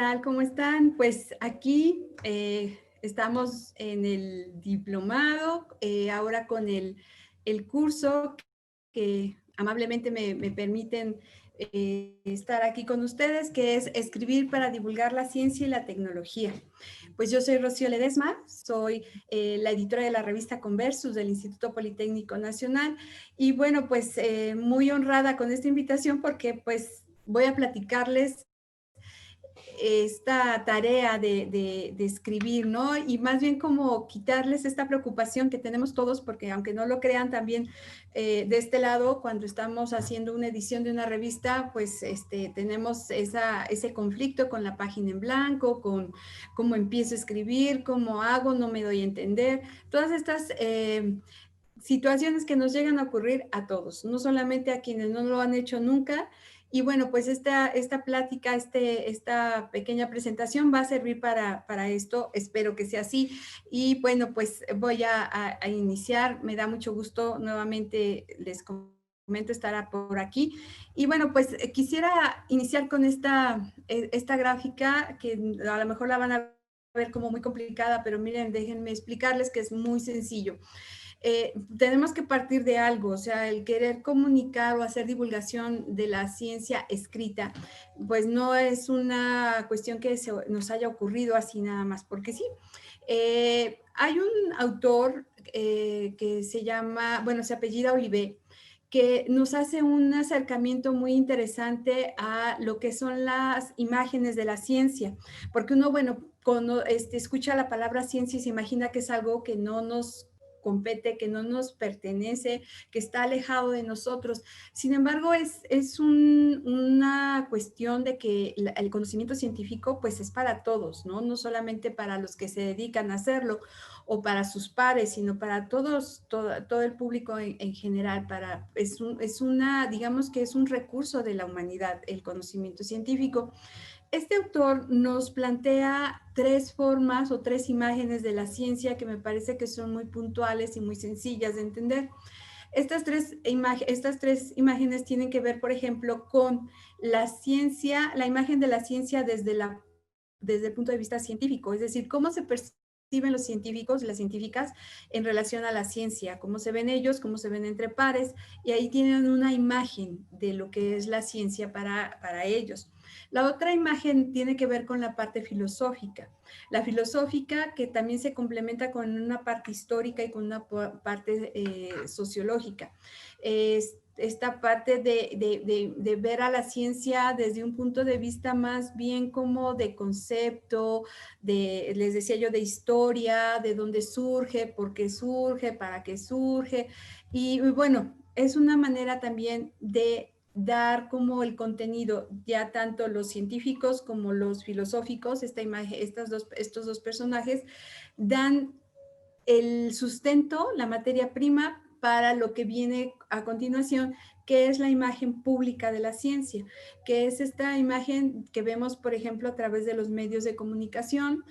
tal? ¿Cómo están? Pues aquí estamos en el diplomado, ahora con el curso que amablemente me permiten estar aquí con ustedes, que es Escribir para divulgar la ciencia y la tecnología. Pues yo soy Rocío Ledesma, soy la editora de la revista Conversus del Instituto Politécnico Nacional y bueno, pues muy honrada con esta invitación porque pues voy a platicarles esta tarea de escribir, ¿no? Y más bien como quitarles esta preocupación que tenemos todos, porque aunque no lo crean también de este lado, cuando estamos haciendo una edición de una revista, pues tenemos ese conflicto con la página en blanco, con cómo empiezo a escribir, cómo hago, no me doy a entender, todas estas situaciones que nos llegan a ocurrir a todos, no solamente a quienes no lo han hecho nunca. Y bueno, pues esta plática, esta pequeña presentación va a servir para esto, espero que sea así. Y bueno, pues voy a iniciar, me da mucho gusto, nuevamente les comento, estará por aquí. Y bueno, pues quisiera iniciar con esta gráfica, que a lo mejor la van a ver como muy complicada, pero miren, déjenme explicarles que es muy sencillo. Tenemos que partir de algo, o sea, el querer comunicar o hacer divulgación de la ciencia escrita, pues no es una cuestión que nos haya ocurrido así nada más, porque sí. Hay un autor que se llama, bueno, se apellida Olivet, que nos hace un acercamiento muy interesante a lo que son las imágenes de la ciencia, porque uno, bueno, cuando escucha la palabra ciencia y se imagina que es algo que no nos compete, que no nos pertenece, que está alejado de nosotros. Sin embargo, una cuestión de que el conocimiento científico pues es para todos, ¿no? No solamente para los que se dedican a hacerlo o para sus pares, sino para todos, todo el público en general. Digamos que es un recurso de la humanidad, el conocimiento científico. Este autor nos plantea tres formas o tres imágenes de la ciencia que me parece que son muy puntuales y muy sencillas de entender. Estas tres imágenes tienen que ver, por ejemplo, con la ciencia, la imagen de la ciencia desde el punto de vista científico, es decir, cómo se perciben los científicos y las científicas en relación a la ciencia, cómo se ven ellos, cómo se ven entre pares, y ahí tienen una imagen de lo que es la ciencia para ellos. La otra imagen tiene que ver con la parte filosófica. La filosófica que también se complementa con una parte histórica y con una parte sociológica. Esta parte de ver a la ciencia desde un punto de vista más bien como de concepto, les decía yo, de historia, de dónde surge, por qué surge, para qué surge. Y bueno, es una manera también de dar como el contenido, ya tanto los científicos como los filosóficos, estos dos personajes dan el sustento, la materia prima para lo que viene a continuación, que es la imagen pública de la ciencia, que es esta imagen que vemos, por ejemplo, a través de los medios de comunicación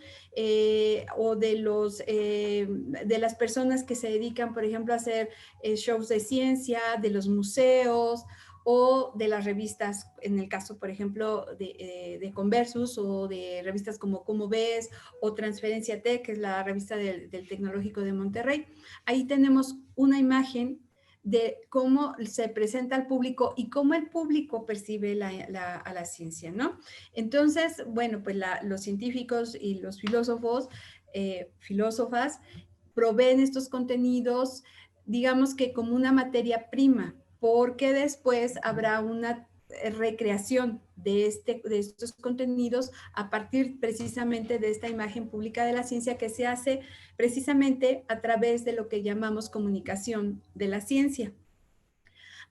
o de las personas que se dedican, por ejemplo, a hacer shows de ciencia, de los museos o de las revistas, en el caso, por ejemplo, de Conversus o de revistas como Cómo Ves o Transferencia Tech, que es la revista del Tecnológico de Monterrey. Ahí tenemos una imagen de cómo se presenta al público y cómo el público percibe a la ciencia, ¿no? Entonces, bueno, pues los científicos y los filósofos, filósofas, proveen estos contenidos, digamos que como una materia prima, porque después habrá una recreación de estos contenidos a partir precisamente de esta imagen pública de la ciencia que se hace precisamente a través de lo que llamamos comunicación de la ciencia.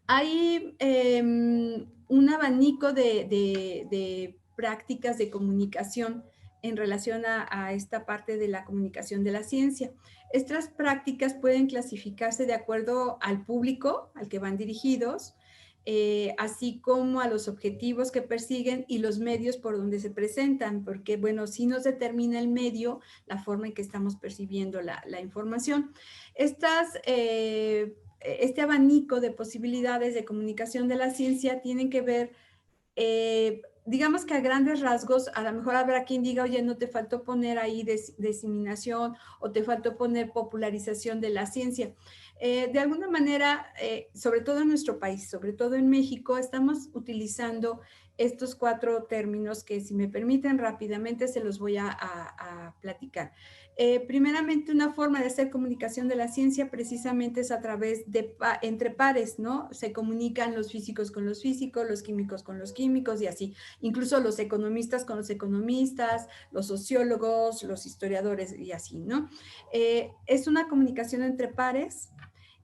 Hay un abanico de prácticas de comunicación en relación a esta parte de la comunicación de la ciencia. Estas prácticas pueden clasificarse de acuerdo al público al que van dirigidos, así como a los objetivos que persiguen y los medios por donde se presentan, porque, bueno, sí nos determina el medio, la forma en que estamos percibiendo la información. Este abanico de posibilidades de comunicación de la ciencia tienen que ver digamos que a grandes rasgos, a lo mejor habrá quien diga, oye, no te faltó poner ahí diseminación o te faltó poner popularización de la ciencia. De alguna manera, sobre todo en nuestro país, sobre todo en México, estamos utilizando estos 4 términos que, si me permiten rápidamente, se los voy a platicar. Primeramente, una forma de hacer comunicación de la ciencia precisamente es a través de entre pares, ¿no? Se comunican los físicos con los físicos, los químicos con los químicos y así. Incluso los economistas con los economistas, los sociólogos, los historiadores y así, ¿no? Es una comunicación entre pares.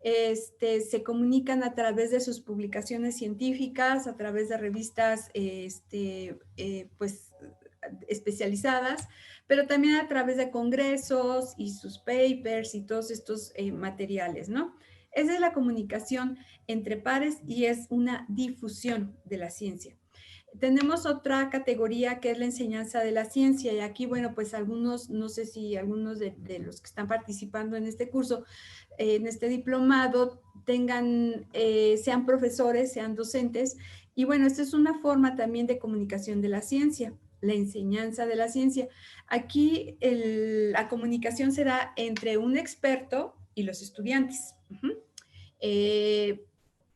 Se comunican a través de sus publicaciones científicas, a través de revistas pues, especializadas, pero también a través de congresos y sus papers y todos estos materiales, ¿no? Esa es la comunicación entre pares y es una difusión de la ciencia. Tenemos otra categoría que es la enseñanza de la ciencia y aquí, bueno, pues algunos, no sé si algunos de los que están participando en este curso, en este diplomado, sean profesores, sean docentes y bueno, esta es una forma también de comunicación de la ciencia, la enseñanza de la ciencia. Aquí la comunicación será entre un experto y los estudiantes. Eh,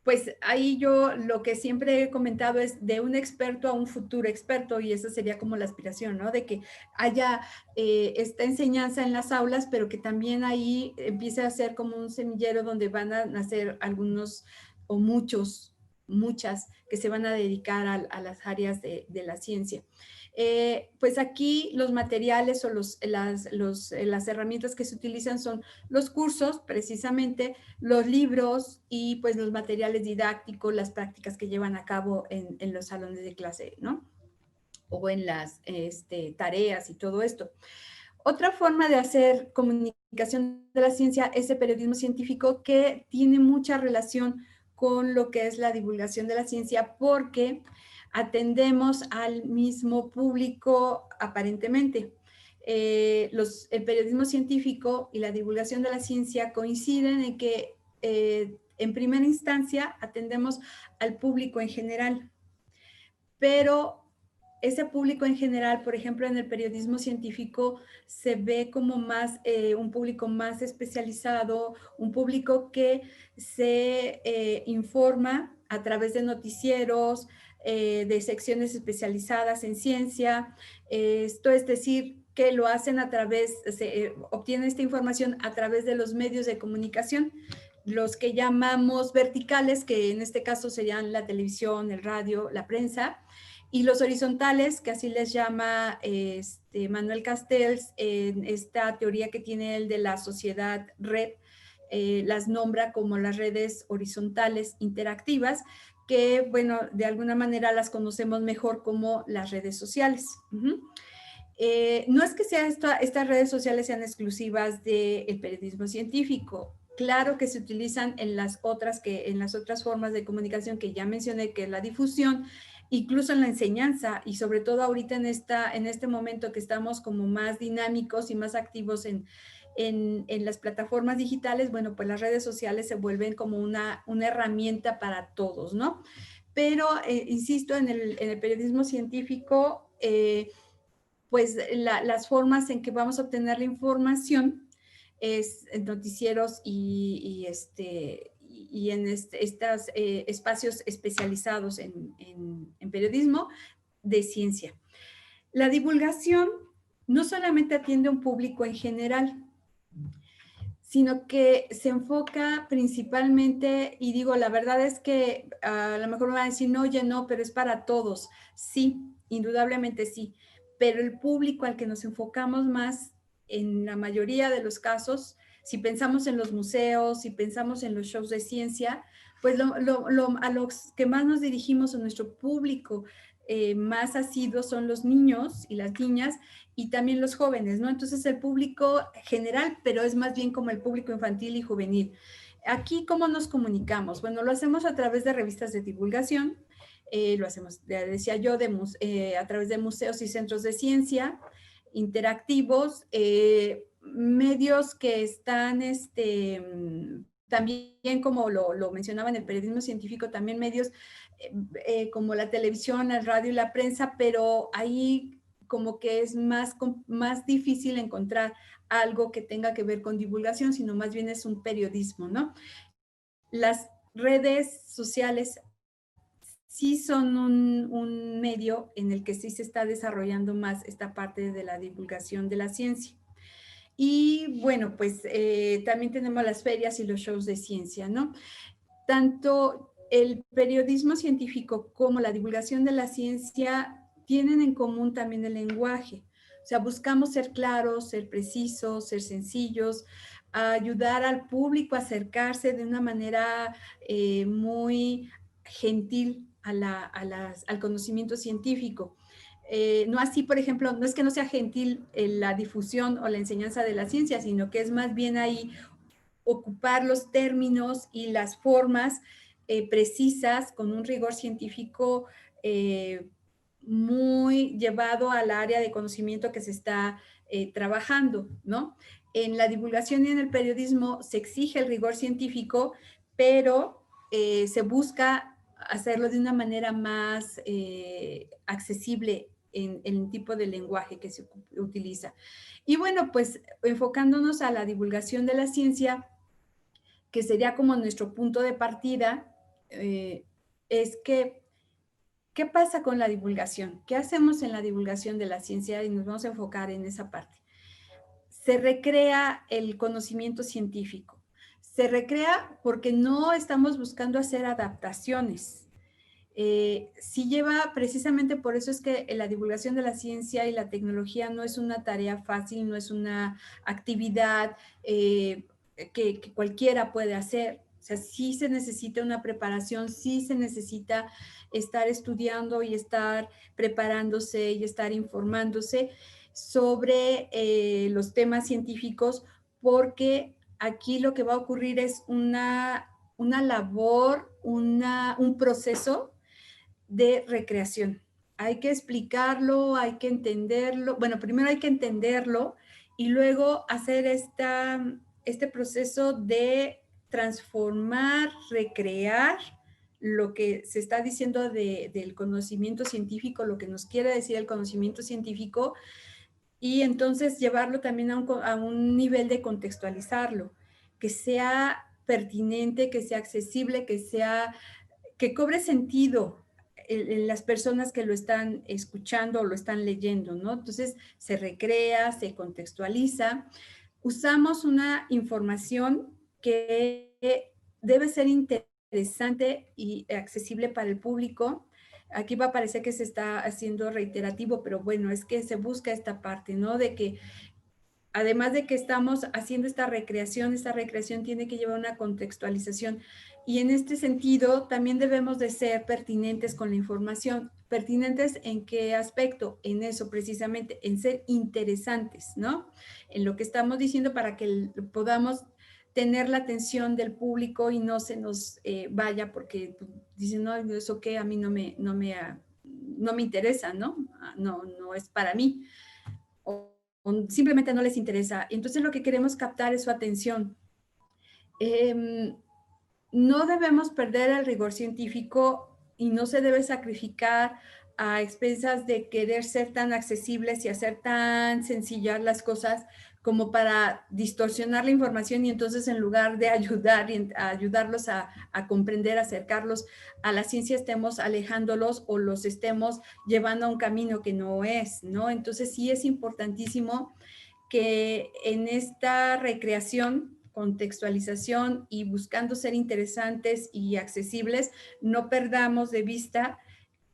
pues ahí yo lo que siempre he comentado es de un experto a un futuro experto y esa sería como la aspiración, ¿no? De que haya esta enseñanza en las aulas, pero que también ahí empiece a ser como un semillero donde van a nacer algunos o muchas que se van a dedicar a las áreas de la ciencia. Pues aquí los materiales o las herramientas que se utilizan son los cursos, precisamente, los libros y pues los materiales didácticos, las prácticas que llevan a cabo en los salones de clase, ¿no? O en las tareas y todo esto. Otra forma de hacer comunicación de la ciencia es el periodismo científico que tiene mucha relación con lo que es la divulgación de la ciencia porque atendemos al mismo público aparentemente. El periodismo científico y la divulgación de la ciencia coinciden en que en primera instancia atendemos al público en general, pero ese público en general, por ejemplo, en el periodismo científico se ve como más un público más especializado, un público que se informa a través de noticieros, de secciones especializadas en ciencia. Esto es decir, que lo hacen a través, obtienen esta información a través de los medios de comunicación, los que llamamos verticales, que en este caso serían la televisión, el radio, la prensa, y los horizontales, que así les llama Manuel Castells, en esta teoría que tiene él de la sociedad red, las nombra como las redes horizontales interactivas, que, bueno, de alguna manera las conocemos mejor como las redes sociales. No es que estas redes sociales sean exclusivas del periodismo científico. Claro que se utilizan en las otras formas de comunicación que ya mencioné, que es la difusión, incluso en la enseñanza y sobre todo ahorita en este momento que estamos como más dinámicos y más activos en las plataformas digitales, bueno, pues las redes sociales se vuelven como una herramienta para todos, ¿no? Pero, insisto, en el periodismo científico, pues las formas en que vamos a obtener la información es en noticieros y en estos espacios especializados en periodismo de ciencia. La divulgación no solamente atiende a un público en general, sino que se enfoca principalmente, y digo, la verdad es que a lo mejor me van a decir, no, oye, no, pero es para todos. Sí, indudablemente sí, pero el público al que nos enfocamos más en la mayoría de los casos, si pensamos en los museos, si pensamos en los shows de ciencia, pues a los que más nos dirigimos a nuestro público más asiduo son los niños y las niñas, y también los jóvenes, ¿no? Entonces el público general, pero es más bien como el público infantil y juvenil. Aquí, ¿cómo nos comunicamos? Bueno, lo hacemos a través de revistas de divulgación, lo hacemos, ya decía yo, a través de museos y centros de ciencia, interactivos, medios que están también como lo mencionaba en el periodismo científico, también medios como la televisión, el radio y la prensa, pero ahí como que es más difícil encontrar algo que tenga que ver con divulgación, sino más bien es un periodismo, ¿no? Las redes sociales sí son un medio en el que sí se está desarrollando más esta parte de la divulgación de la ciencia. Y bueno, pues también tenemos las ferias y los shows de ciencia, ¿no? Tanto el periodismo científico como la divulgación de la ciencia tienen en común también el lenguaje. O sea, buscamos ser claros, ser precisos, ser sencillos, ayudar al público a acercarse de una manera muy gentil al conocimiento científico. No así, por ejemplo, no es que no sea gentil la difusión o la enseñanza de la ciencia, sino que es más bien ahí ocupar los términos y las formas precisas con un rigor científico muy llevado al área de conocimiento que se está trabajando, ¿no? En la divulgación y en el periodismo se exige el rigor científico, pero se busca hacerlo de una manera más accesible en el tipo de lenguaje que se utiliza. Y bueno, pues enfocándonos a la divulgación de la ciencia, que sería como nuestro punto de partida, es que, ¿qué pasa con la divulgación? ¿Qué hacemos en la divulgación de la ciencia? Y nos vamos a enfocar en esa parte. Se recrea el conocimiento científico. Se recrea porque no estamos buscando hacer adaptaciones. Sí lleva, precisamente por eso es que la divulgación de la ciencia y la tecnología no es una tarea fácil, no es una actividad que cualquiera puede hacer. O sea, sí se necesita una preparación, sí se necesita estar estudiando y estar preparándose y estar informándose sobre los temas científicos, porque aquí lo que va a ocurrir es una labor, un proceso de recreación. Hay que explicarlo, hay que entenderlo. Bueno, primero hay que entenderlo y luego hacer este proceso de transformar, recrear lo que se está diciendo del conocimiento científico, lo que nos quiere decir el conocimiento científico, y entonces llevarlo también a un nivel de contextualizarlo, que sea pertinente, que sea accesible, que cobre sentido en las personas que lo están escuchando o lo están leyendo, ¿no? Entonces se recrea, se contextualiza. Usamos una información que debe ser interesante y accesible para el público. Aquí va a parecer que se está haciendo reiterativo, pero bueno, es que se busca esta parte, ¿no? De que además de que estamos haciendo esta recreación tiene que llevar una contextualización. Y en este sentido, también debemos de ser pertinentes con la información. ¿Pertinentes en qué aspecto? En eso precisamente, en ser interesantes, ¿no? En lo que estamos diciendo para que podamos tener la atención del público y no se nos vaya porque dicen, no, eso que a mí no me interesa, ¿no? No es para mí. Simplemente no les interesa. Entonces lo que queremos captar es su atención. No debemos perder el rigor científico y no se debe sacrificar a expensas de querer ser tan accesibles y hacer tan sencillas las cosas como para distorsionar la información y entonces en lugar de ayudarlos a comprender, acercarlos a la ciencia, estemos alejándolos o los estemos llevando a un camino que no es, ¿no? Entonces sí es importantísimo que en esta recreación, contextualización y buscando ser interesantes y accesibles, no perdamos de vista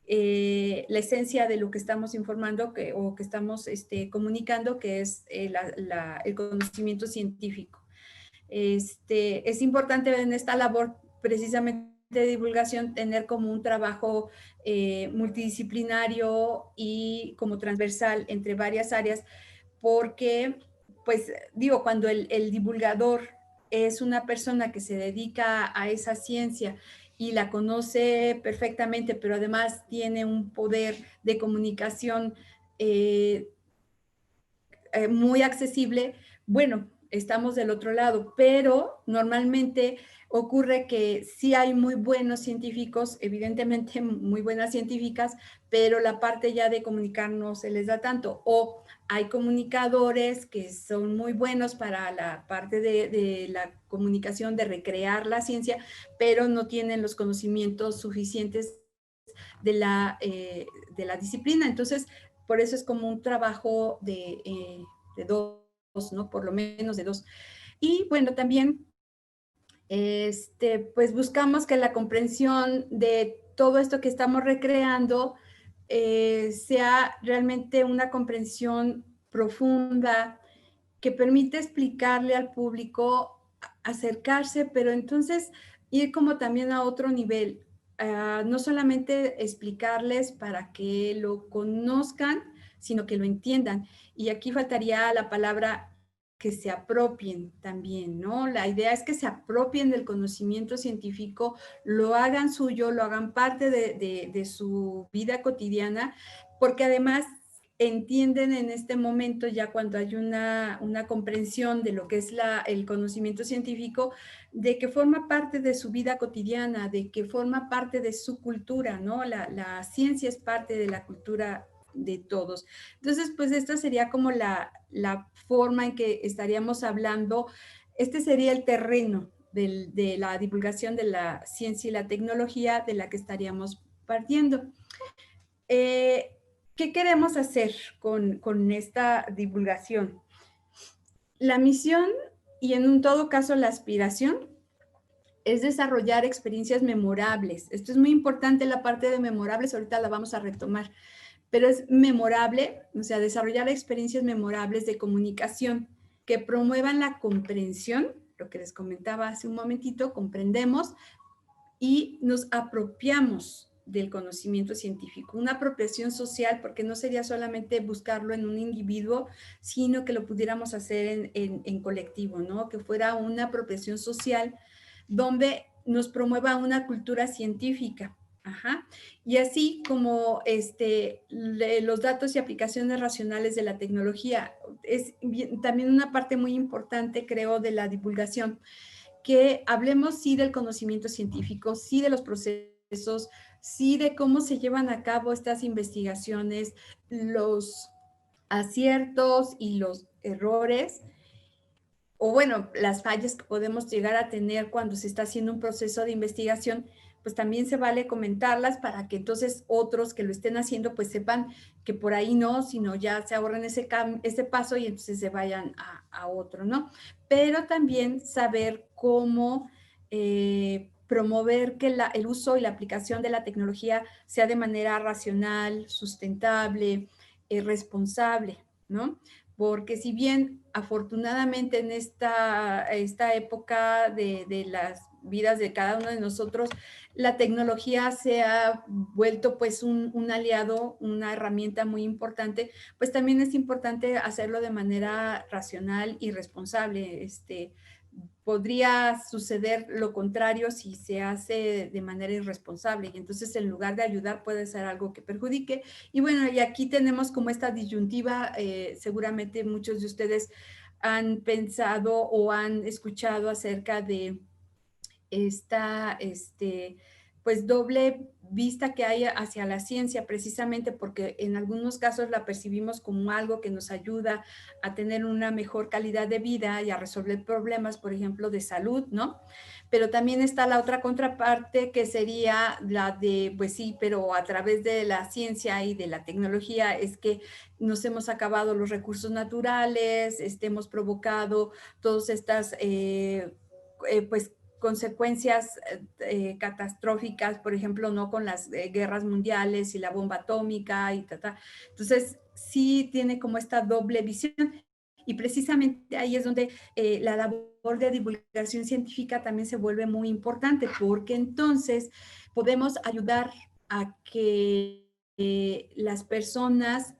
la esencia de lo que estamos informando o que estamos comunicando, que es el conocimiento científico. Es importante en esta labor precisamente de divulgación tener como un trabajo multidisciplinario y como transversal entre varias áreas, porque, pues, digo, cuando el divulgador es una persona que se dedica a esa ciencia y la conoce perfectamente, pero además tiene un poder de comunicación muy accesible, bueno, estamos del otro lado, pero normalmente ocurre que sí hay muy buenos científicos, evidentemente muy buenas científicas, pero la parte ya de comunicar no se les da tanto. O hay comunicadores que son muy buenos para la parte de la comunicación, de recrear la ciencia, pero no tienen los conocimientos suficientes de la disciplina. Entonces, por eso es como un trabajo de dos, ¿no? Por lo menos de dos. Y bueno, también pues buscamos que la comprensión de todo esto que estamos recreando sea realmente una comprensión profunda que permite explicarle al público, acercarse, pero entonces ir como también a otro nivel. No solamente explicarles para que lo conozcan, sino que lo entiendan. Y aquí faltaría la palabra que se apropien también, ¿no? La idea es que se apropien del conocimiento científico, lo hagan suyo, lo hagan parte de su vida cotidiana, porque además entienden en este momento, ya cuando hay una comprensión de lo que es el conocimiento científico, de que forma parte de su vida cotidiana, de que forma parte de su cultura, ¿no? La ciencia es parte de la cultura de todos. Entonces, pues esta sería como la forma en que estaríamos hablando. Este sería el terreno de la divulgación de la ciencia y la tecnología de la que estaríamos partiendo. ¿Qué queremos hacer con esta divulgación? La misión y en un todo caso la aspiración es desarrollar experiencias memorables. Esto es muy importante, la parte de memorables, ahorita la vamos a retomar, pero es memorable, o sea, desarrollar experiencias memorables de comunicación que promuevan la comprensión, lo que les comentaba hace un momentito, comprendemos y nos apropiamos del conocimiento científico, una apropiación social, porque no sería solamente buscarlo en un individuo, sino que lo pudiéramos hacer en colectivo, ¿no? Que fuera una apropiación social donde nos promueva una cultura científica. Ajá. Y así como los datos y aplicaciones racionales de la tecnología es también una parte muy importante, creo, de la divulgación, que hablemos sí del conocimiento científico, sí de los procesos, sí de cómo se llevan a cabo estas investigaciones, los aciertos y los errores, o bueno, las fallas que podemos llegar a tener cuando se está haciendo un proceso de investigación, pues también se vale comentarlas para que entonces otros que lo estén haciendo pues sepan que por ahí no, sino ya se ahorren ese paso y entonces se vayan a otro, ¿no? Pero también saber cómo promover que el uso y la aplicación de la tecnología sea de manera racional, sustentable, responsable, ¿no? Porque si bien afortunadamente en esta época de las vidas de cada uno de nosotros, la tecnología se ha vuelto pues un aliado, una herramienta muy importante, pues también es importante hacerlo de manera racional y responsable. Podría suceder lo contrario si se hace de manera irresponsable y entonces en lugar de ayudar puede ser algo que perjudique. Y bueno, y aquí tenemos como esta disyuntiva, seguramente muchos de ustedes han pensado o han escuchado acerca de esta, pues doble vista que hay hacia la ciencia, precisamente porque en algunos casos la percibimos como algo que nos ayuda a tener una mejor calidad de vida y a resolver problemas, por ejemplo, de salud, ¿no? Pero también está la otra contraparte que sería la de, pues sí, pero a través de la ciencia y de la tecnología es que nos hemos acabado los recursos naturales, hemos provocado todas estas, pues, consecuencias catastróficas, por ejemplo, no con las guerras mundiales y la bomba atómica y ta. Entonces, sí tiene como esta doble visión y precisamente ahí es donde la labor de divulgación científica también se vuelve muy importante, porque entonces podemos ayudar a que las personas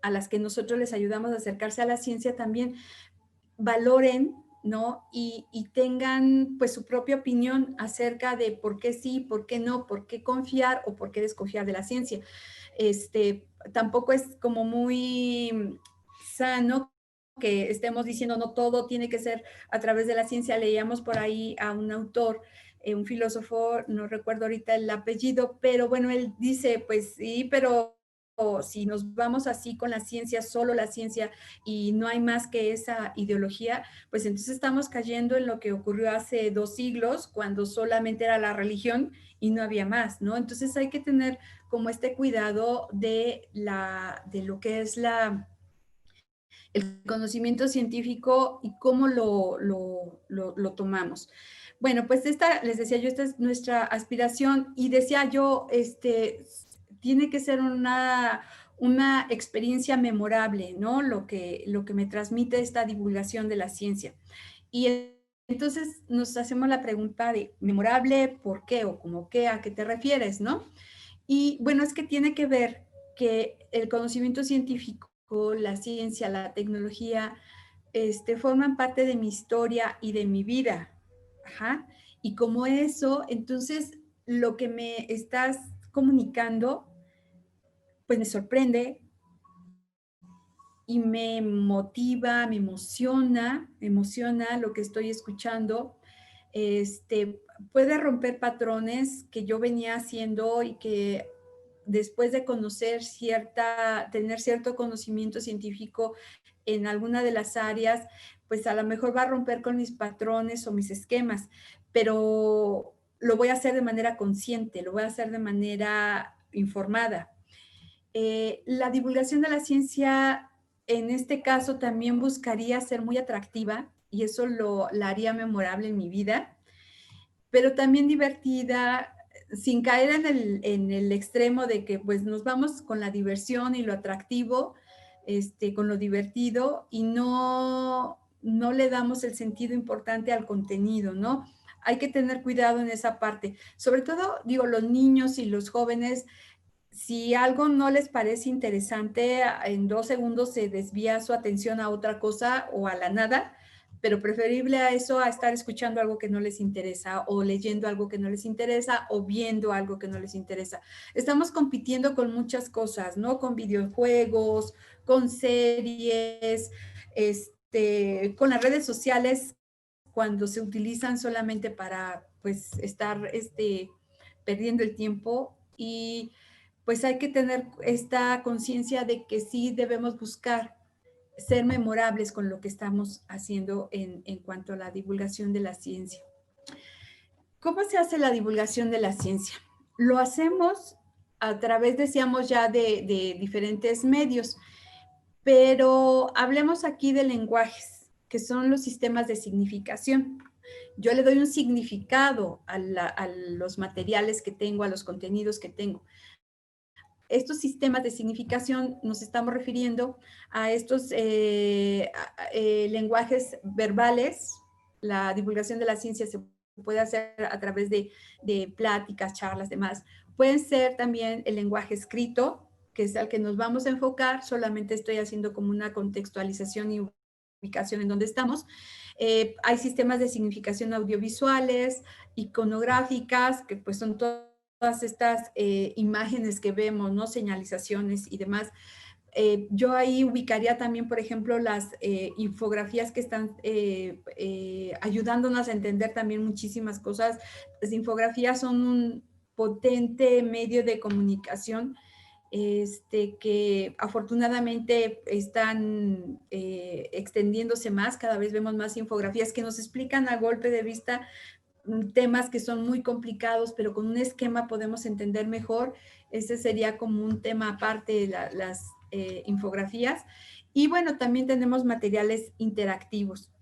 a las que nosotros les ayudamos a acercarse a la ciencia también valoren, ¿no? Y tengan pues su propia opinión acerca de por qué sí, por qué no, por qué confiar o por qué desconfiar de la ciencia. Tampoco es como muy sano que estemos diciendo no todo tiene que ser a través de la ciencia. Leíamos por ahí a un autor, un filósofo, no recuerdo ahorita el apellido, pero bueno, él dice, pues sí, pero si nos vamos así con la ciencia, solo la ciencia, y no hay más que esa ideología, pues entonces estamos cayendo en lo que ocurrió hace 2 siglos, cuando solamente era la religión y no había más, ¿no? Entonces hay que tener como este cuidado de lo que es el conocimiento científico y cómo lo tomamos. Bueno, pues esta, les decía yo, esta es nuestra aspiración y decía yo, tiene que ser una experiencia memorable, ¿no? Lo que me transmite esta divulgación de la ciencia. Y entonces nos hacemos la pregunta de memorable, ¿por qué? O como qué, ¿a qué te refieres, no? Y bueno, es que tiene que ver que el conocimiento científico, la ciencia, la tecnología, forman parte de mi historia y de mi vida. Ajá. Y como eso, entonces lo que me estás comunicando, pues y me motiva, me emociona lo que estoy escuchando. Puede romper patrones que yo venía haciendo y que después de tener cierto conocimiento científico en alguna de las áreas, pues a lo mejor va a romper con mis patrones o mis esquemas, pero lo voy a hacer de manera consciente, lo voy a hacer de manera informada. La divulgación de la ciencia, en este caso, también buscaría ser muy atractiva y eso la haría memorable en mi vida, pero también divertida, sin caer en el extremo de que pues nos vamos con la diversión y lo atractivo, con lo divertido y no le damos el sentido importante al contenido, ¿no? Hay que tener cuidado en esa parte. Sobre todo, digo, los niños y los jóvenes, si algo no les parece interesante, en 2 segundos se desvía su atención a otra cosa o a la nada, pero preferible a eso a estar escuchando algo que no les interesa o leyendo algo que no les interesa o viendo algo que no les interesa. Estamos compitiendo con muchas cosas, ¿no? Con videojuegos, con series, con las redes sociales cuando se utilizan solamente para, pues, estar, perdiendo el tiempo y pues hay que tener esta conciencia de que sí debemos buscar ser memorables con lo que estamos haciendo en cuanto a la divulgación de la ciencia. ¿Cómo se hace la divulgación de la ciencia? Lo hacemos a través, decíamos ya, de diferentes medios, pero hablemos aquí de lenguajes, que son los sistemas de significación. Yo le doy un significado a los materiales que tengo, a los contenidos que tengo. Estos sistemas de significación nos estamos refiriendo a estos lenguajes verbales. La divulgación de la ciencia se puede hacer a través de pláticas, charlas, demás. Pueden ser también el lenguaje escrito, que es al que nos vamos a enfocar. Solamente estoy haciendo como una contextualización y ubicación en donde estamos. Hay sistemas de significación audiovisuales, iconográficas, que pues son todas estas imágenes que vemos, ¿no? Señalizaciones y demás. Yo ahí ubicaría también, por ejemplo, las infografías que están ayudándonos a entender también muchísimas cosas. Las infografías son un potente medio de comunicación que afortunadamente están extendiéndose más, cada vez vemos más infografías que nos explican a golpe de vista temas que son muy complicados, pero con un esquema podemos entender mejor. Ese sería como un tema aparte de las infografías. Y bueno, también tenemos materiales interactivos.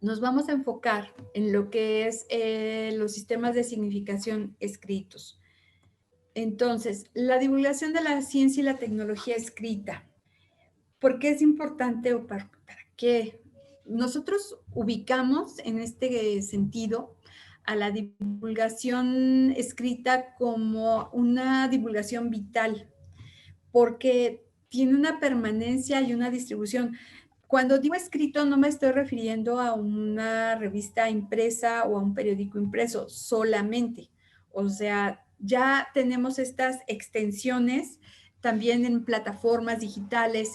Nos vamos a enfocar en lo que es los sistemas de significación escritos. Entonces, la divulgación de la ciencia y la tecnología escrita. ¿Por qué es importante o para qué? Nosotros ubicamos en este sentido a la divulgación escrita como una divulgación vital, porque tiene una permanencia y una distribución. Cuando digo escrito, no me estoy refiriendo a una revista impresa o a un periódico impreso solamente. O sea, ya tenemos estas extensiones también en plataformas digitales,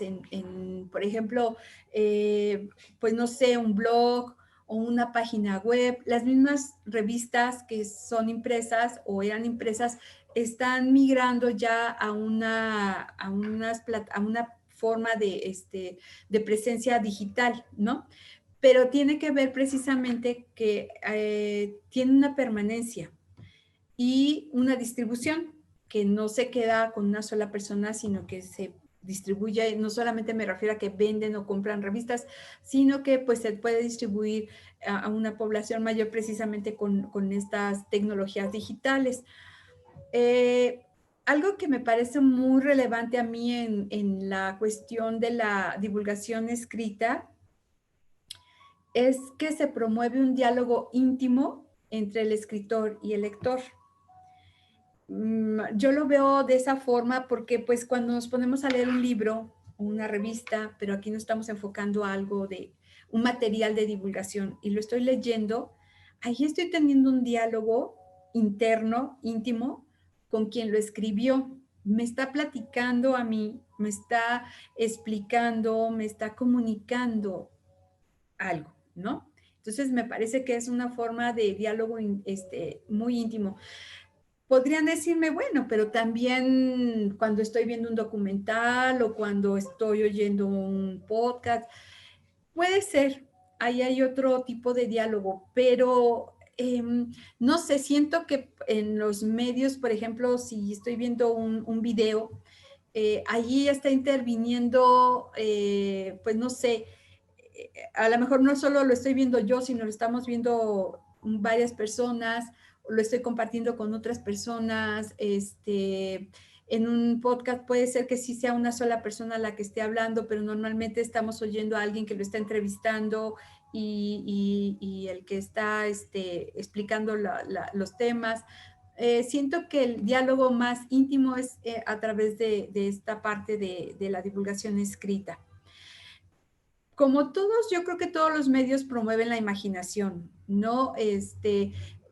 por ejemplo, pues no sé, un blog o una página web. Las mismas revistas que son impresas o eran impresas están migrando ya a una forma de presencia digital, ¿no? Pero tiene que ver precisamente que tiene una permanencia y una distribución que no se queda con una sola persona, sino que se distribuye. No solamente me refiero a que venden o compran revistas, sino que pues se puede distribuir a una población mayor precisamente con estas tecnologías digitales. Eh, Algo que me parece muy relevante a mí en la cuestión de la divulgación escrita es que se promueve un diálogo íntimo entre el escritor y el lector. Yo lo veo de esa forma porque pues cuando nos ponemos a leer un libro o una revista, pero aquí no estamos enfocando a algo de un material de divulgación y lo estoy leyendo, ahí estoy teniendo un diálogo interno, íntimo, con quien lo escribió. Me está platicando a mí, me está explicando, me está comunicando algo, ¿no? Entonces me parece que es una forma de diálogo muy íntimo. Podrían decirme, bueno, pero también cuando estoy viendo un documental o cuando estoy oyendo un podcast, puede ser, ahí hay otro tipo de diálogo, pero no sé, siento que en los medios, por ejemplo, si estoy viendo un video, allí está interviniendo, pues no sé, a lo mejor no solo lo estoy viendo yo, sino lo estamos viendo varias personas, lo estoy compartiendo con otras personas, en un podcast puede ser que sí sea una sola persona la que esté hablando, pero normalmente estamos oyendo a alguien que lo está entrevistando y el que está explicando los temas. Siento que el diálogo más íntimo es a través de esta parte de la divulgación escrita. Como todos, yo creo que todos los medios promueven la imaginación, ¿no?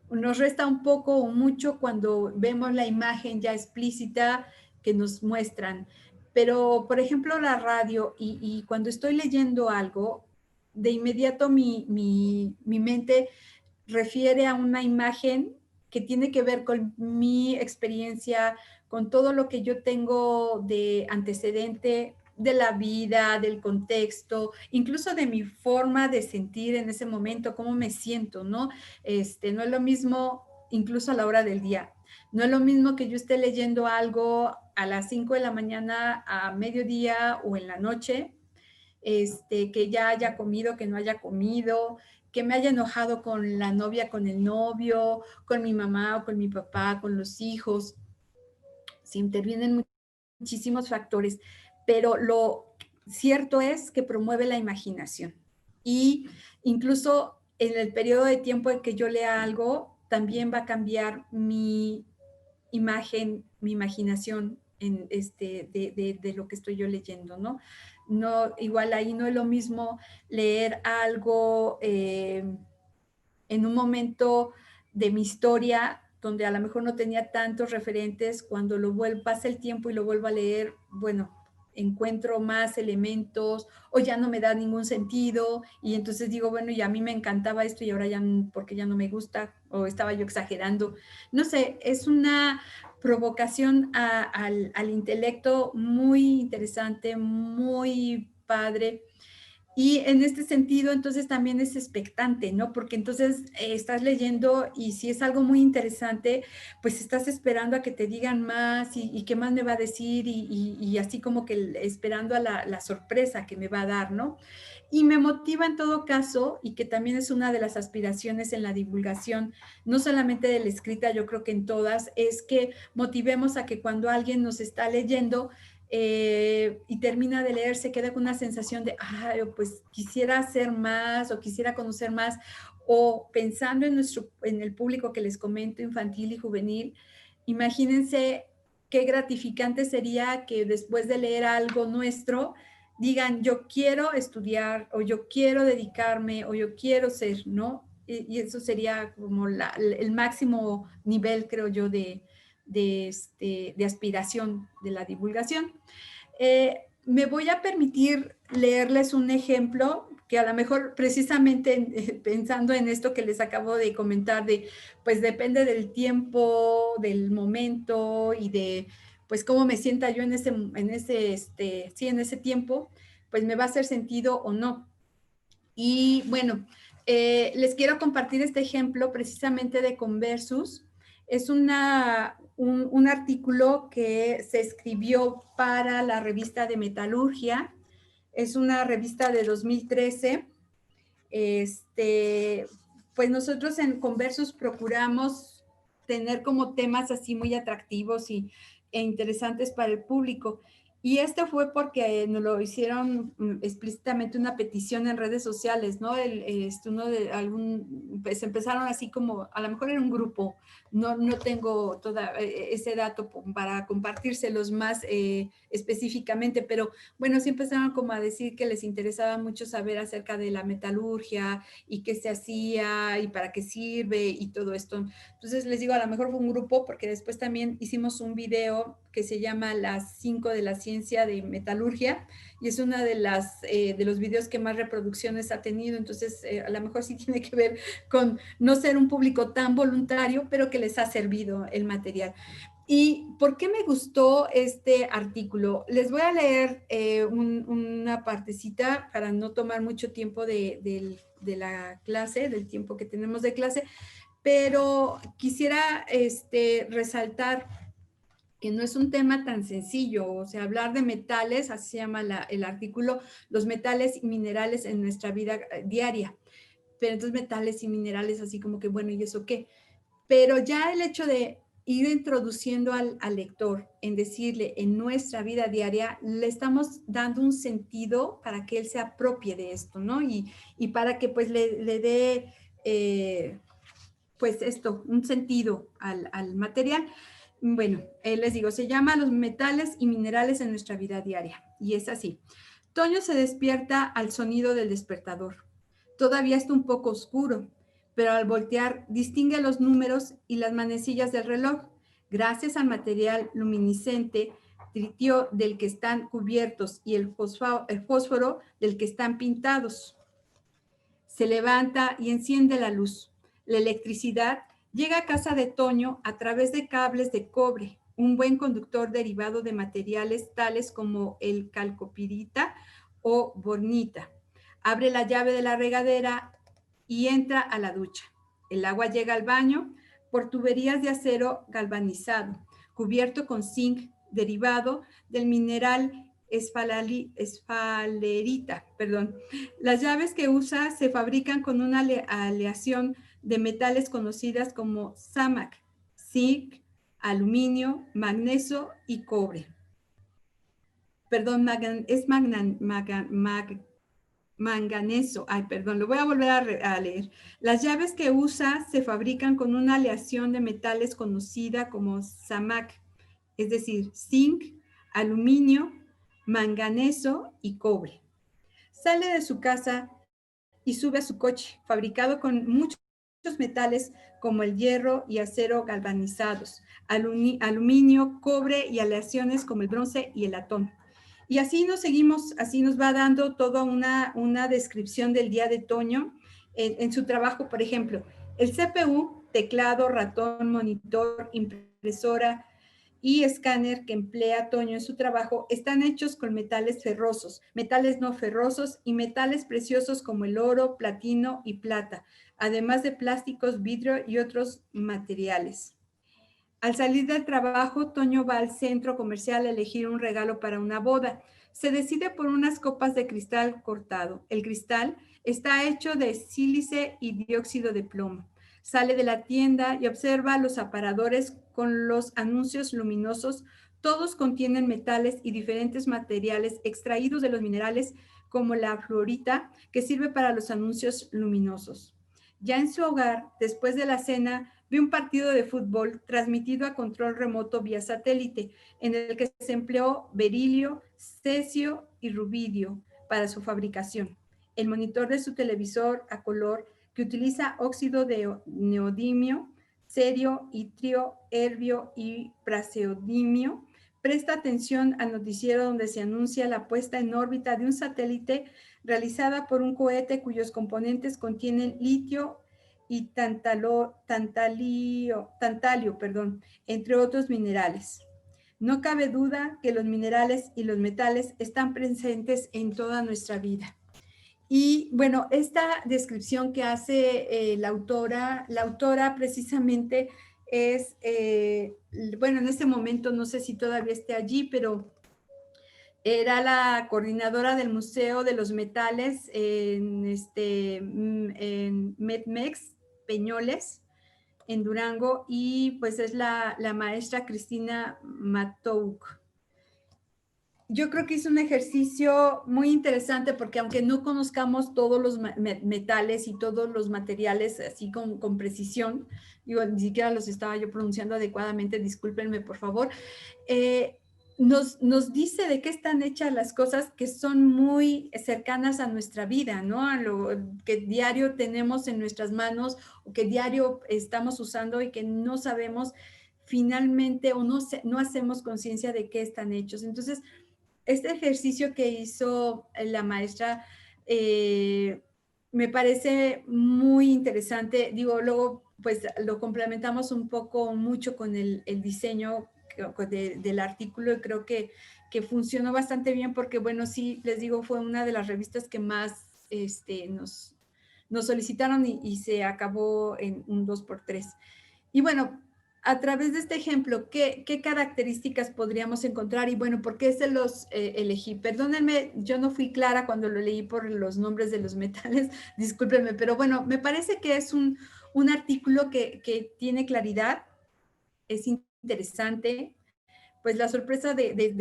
Nos resta un poco o mucho cuando vemos la imagen ya explícita que nos muestran. Pero, por ejemplo, la radio y cuando estoy leyendo algo, de inmediato mi mente refiere a una imagen que tiene que ver con mi experiencia, con todo lo que yo tengo de antecedente de la vida, del contexto, incluso de mi forma de sentir en ese momento, cómo me siento, ¿no? No es lo mismo, incluso a la hora del día, no es lo mismo que yo esté leyendo algo a las 5 de la mañana, a mediodía o en la noche, que ya haya comido, que no haya comido, que me haya enojado con la novia, con el novio, con mi mamá o con mi papá, con los hijos. Se intervienen muchísimos factores, pero lo cierto es que promueve la imaginación. Y incluso en el periodo de tiempo en que yo lea algo, también va a cambiar mi imagen, mi imaginación de lo que estoy yo leyendo, ¿no? No, igual ahí no es lo mismo leer algo en un momento de mi historia donde a lo mejor no tenía tantos referentes, cuando pasa el tiempo y lo vuelvo a leer, bueno, encuentro más elementos o ya no me da ningún sentido y entonces digo, bueno, y a mí me encantaba esto y ahora ya, porque ya no me gusta o estaba yo exagerando. No sé, es una provocación al intelecto muy interesante, muy padre. Y en este sentido, entonces también es expectante, ¿no? Porque entonces estás leyendo y si es algo muy interesante, pues estás esperando a que te digan más y qué más me va a decir y así como que esperando a la sorpresa que me va a dar, ¿no? Y me motiva en todo caso, y que también es una de las aspiraciones en la divulgación, no solamente de la escrita, yo creo que en todas, es que motivemos a que cuando alguien nos está leyendo, y termina de leer, se queda con una sensación de, ay, pues quisiera hacer más o quisiera conocer más, o pensando en el público que les comento, infantil y juvenil, imagínense qué gratificante sería que después de leer algo nuestro, digan, yo quiero estudiar o yo quiero dedicarme o yo quiero ser, ¿no? Y eso sería como el máximo nivel, creo yo, de aspiración de la divulgación. Me voy a permitir leerles un ejemplo que a lo mejor precisamente pensando en esto que les acabo de comentar, pues depende del tiempo, del momento y de pues cómo me sienta yo en ese tiempo, pues me va a hacer sentido o no. Y bueno, les quiero compartir este ejemplo precisamente de Conversus. Es un artículo que se escribió para la revista de Metalurgia. Es una revista de 2013. Pues nosotros en Conversus procuramos tener como temas así muy atractivos e interesantes para el público. Y esto fue porque nos lo hicieron explícitamente una petición en redes sociales, ¿no? Pues empezaron así como, a lo mejor era un grupo, no tengo ese dato para compartírselos más específicamente, pero bueno, sí empezaron como a decir que les interesaba mucho saber acerca de la metalurgia y qué se hacía y para qué sirve y todo esto. Entonces les digo, a lo mejor fue un grupo porque después también hicimos un video que se llama Las 5 de la ciencia de metalurgia y es una de los videos que más reproducciones ha tenido. Entonces a lo mejor sí tiene que ver con no ser un público tan voluntario, pero que les ha servido el material. ¿Y por qué me gustó este artículo? Les voy a leer una partecita para no tomar mucho tiempo de la clase, del tiempo que tenemos de clase, pero quisiera resaltar que no es un tema tan sencillo, o sea, hablar de metales, así se llama el artículo, los metales y minerales en nuestra vida diaria. Pero entonces metales y minerales, así como que, bueno, ¿y eso qué? Pero ya el hecho de ir introduciendo al lector en decirle en nuestra vida diaria, le estamos dando un sentido para que él se apropie de esto, ¿no? Y para que pues le dé, pues esto, un sentido al material. Bueno, les digo, se llama Los metales y minerales en nuestra vida diaria. Y es así. Toño se despierta al sonido del despertador. Todavía está un poco oscuro, pero al voltear distingue los números y las manecillas del reloj, gracias al material luminiscente tritio del que están cubiertos y el fósforo del que están pintados. Se levanta y enciende la luz. La electricidad llega a casa de Toño a través de cables de cobre, un buen conductor derivado de materiales tales como el calcopirita o bornita. Abre la llave de la regadera y entra a la ducha. El agua llega al baño por tuberías de acero galvanizado, cubierto con zinc derivado del mineral esfalerita. Las llaves que usa se fabrican con una aleación de metales conocidas como SAMAC, zinc, aluminio, magnesio y cobre. Perdón, manganeso. Ay, perdón, lo voy a volver a leer. Las llaves que usa se fabrican con una aleación de metales conocida como SAMAC, es decir, zinc, aluminio, manganeso y cobre. Sale de su casa y sube a su coche, fabricado con muchos metales como el hierro y acero galvanizados, aluminio, cobre y aleaciones como el bronce y el latón. Y así nos seguimos, así nos va dando toda una descripción del día de Toño en su trabajo, por ejemplo, el CPU, teclado, ratón, monitor, impresora y escáner que emplea Toño en su trabajo están hechos con metales ferrosos, metales no ferrosos y metales preciosos como el oro, platino y plata, además de plásticos, vidrio y otros materiales. Al salir del trabajo, Toño va al centro comercial a elegir un regalo para una boda. Se decide por unas copas de cristal cortado. El cristal está hecho de sílice y dióxido de plomo. Sale de la tienda y observa los aparadores con los anuncios luminosos. Todos contienen metales y diferentes materiales extraídos de los minerales, como la fluorita, que sirve para los anuncios luminosos. Ya en su hogar, después de la cena, ve un partido de fútbol transmitido a control remoto vía satélite, en el que se empleó berilio, cesio y rubidio para su fabricación. El monitor de su televisor a color, que utiliza óxido de neodimio, cerio, itrio, herbio y praseodimio. Presta atención al noticiero donde se anuncia la puesta en órbita de un satélite realizada por un cohete cuyos componentes contienen litio y tantalio, entre otros minerales. No cabe duda que los minerales y los metales están presentes en toda nuestra vida. Y bueno, esta descripción que hace la autora precisamente es, bueno, en este momento no sé si todavía esté allí, pero era la coordinadora del Museo de los Metales en Medmex, Peñoles, en Durango, y pues es la maestra Cristina Matouk. Yo creo que es un ejercicio muy interesante porque aunque no conozcamos todos los metales y todos los materiales así con precisión, digo, ni siquiera los estaba yo pronunciando adecuadamente, discúlpenme por favor, nos dice de qué están hechas las cosas que son muy cercanas a nuestra vida, ¿no? A lo que diario tenemos en nuestras manos o que diario estamos usando y que no sabemos finalmente o no hacemos conciencia de qué están hechos. Entonces, este ejercicio que hizo la maestra me parece muy interesante. Digo, luego pues lo complementamos un poco mucho con el diseño del artículo y creo que funcionó bastante bien porque, bueno, sí, les digo, fue una de las revistas que más nos solicitaron y se acabó en un 2x3. Y bueno, a través de este ejemplo, ¿qué características podríamos encontrar? Y bueno, ¿por qué se los elegí? Perdónenme, yo no fui clara cuando lo leí por los nombres de los metales, discúlpenme, pero bueno, me parece que es un artículo que tiene claridad, es interesante, pues la sorpresa de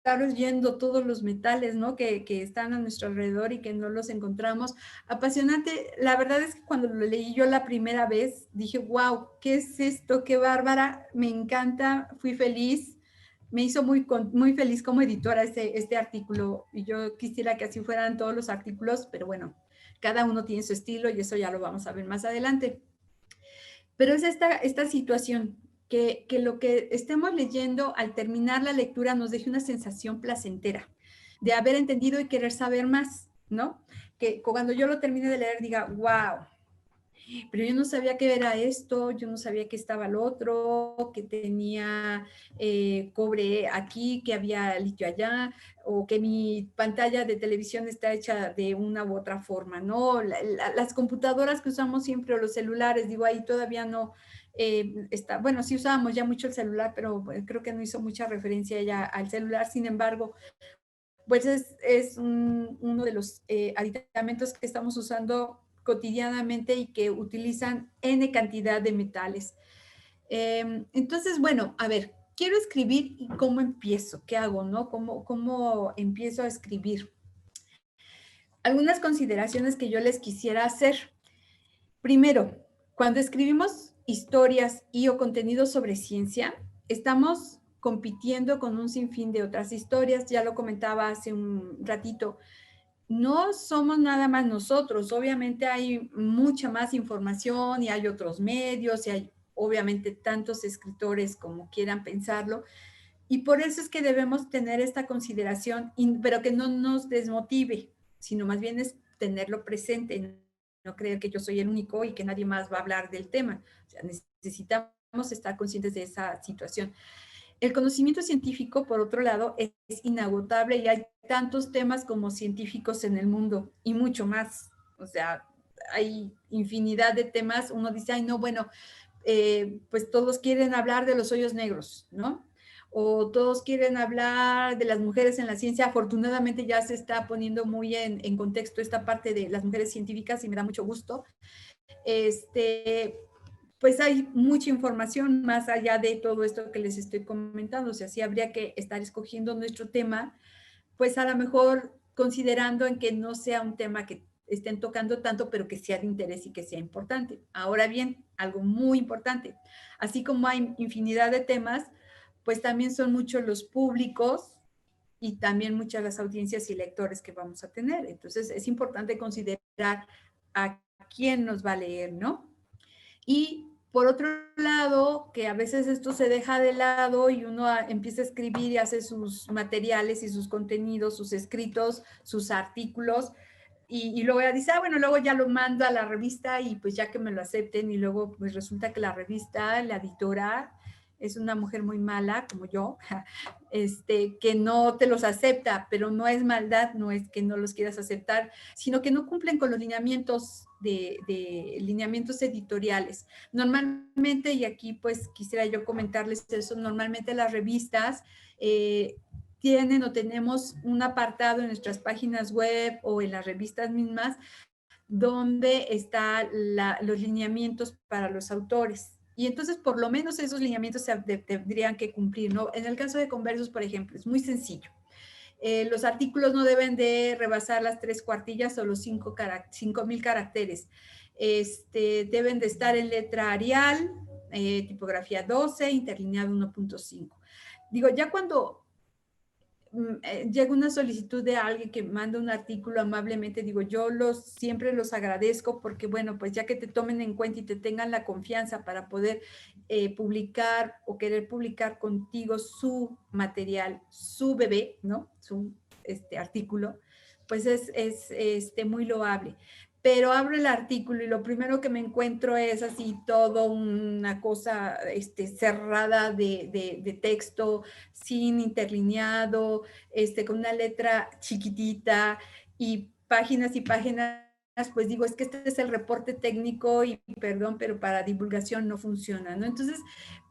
estar oyendo todos los metales, ¿no? Que están a nuestro alrededor y que no los encontramos. Apasionante. La verdad es que cuando lo leí yo la primera vez, dije, wow, ¿qué es esto? Qué bárbara. Me encanta. Fui feliz. Me hizo muy feliz como editora este artículo. Y yo quisiera que así fueran todos los artículos, pero bueno, cada uno tiene su estilo y eso ya lo vamos a ver más adelante. Pero es esta situación, que lo que estemos leyendo al terminar la lectura nos deje una sensación placentera de haber entendido y querer saber más, ¿no? Que cuando yo lo termine de leer diga, wow, pero yo no sabía que era esto, yo no sabía que estaba el otro, que tenía cobre aquí, que había litio allá, o que mi pantalla de televisión está hecha de una u otra forma, ¿no? Las computadoras que usamos siempre o los celulares, digo, ahí todavía no está, bueno, sí usábamos ya mucho el celular, pero creo que no hizo mucha referencia ya al celular, sin embargo, pues es uno de los aditamentos que estamos usando cotidianamente y que utilizan N cantidad de metales. Entonces, bueno, a ver, quiero escribir y cómo empiezo, qué hago, ¿no? ¿Cómo empiezo a escribir? Algunas consideraciones que yo les quisiera hacer. Primero, cuando escribimos historias y o contenidos sobre ciencia, estamos compitiendo con un sinfín de otras historias, ya lo comentaba hace un ratito, no somos nada más nosotros, obviamente hay mucha más información y hay otros medios y hay obviamente tantos escritores como quieran pensarlo, y por eso es que debemos tener esta consideración, pero que no nos desmotive, sino más bien es tenerlo presente, no creer que yo soy el único y que nadie más va a hablar del tema. O sea, necesitamos estar conscientes de esa situación. El conocimiento científico, por otro lado, es inagotable y hay tantos temas como científicos en el mundo y mucho más. O sea, hay infinidad de temas. Uno dice, ay, no, bueno, pues todos quieren hablar de los hoyos negros, ¿no? O todos quieren hablar de las mujeres en la ciencia. Afortunadamente ya se está poniendo muy en contexto esta parte de las mujeres científicas y me da mucho gusto. Pues hay mucha información más allá de todo esto que les estoy comentando. O sea, sí habría que estar escogiendo nuestro tema, pues a lo mejor considerando en que no sea un tema que estén tocando tanto, pero que sea de interés y que sea importante. Ahora bien, algo muy importante, así como hay infinidad de temas, pues también son muchos los públicos y también muchas las audiencias y lectores que vamos a tener. Entonces es importante considerar a quién nos va a leer, ¿no? Y Por otro lado, que a veces esto se deja de lado y uno empieza a escribir y hace sus materiales y sus contenidos, sus escritos, sus artículos, y luego ya dice, bueno, luego ya lo mando a la revista y pues ya que me lo acepten, y luego pues resulta que la revista, la editora, es una mujer muy mala, como yo, que no te los acepta, pero no es maldad, no es que no los quieras aceptar, sino que no cumplen con los lineamientos de lineamientos editoriales. Normalmente, y aquí pues quisiera yo comentarles eso, normalmente las revistas tienen o tenemos un apartado en nuestras páginas web o en las revistas mismas donde están los lineamientos para los autores. Y entonces, por lo menos esos lineamientos se tendrían que cumplir, ¿no? En el caso de Conversos, por ejemplo, es muy sencillo. Los artículos no deben de rebasar las 3/4 o los 5,000 caracteres. Deben de estar en letra Arial, tipografía 12, interlineado 1.5. Digo, ya cuando llega una solicitud de alguien que manda un artículo amablemente, digo, yo siempre los agradezco porque, bueno, pues ya que te tomen en cuenta y te tengan la confianza para poder publicar o querer publicar contigo su material, su bebé, ¿no? Su artículo, pues es muy loable. Pero abro el artículo y lo primero que me encuentro es así todo una cosa cerrada de texto, sin interlineado, con una letra chiquitita y páginas, pues digo, es que este es el reporte técnico y perdón, pero para divulgación no funciona, ¿no? Entonces,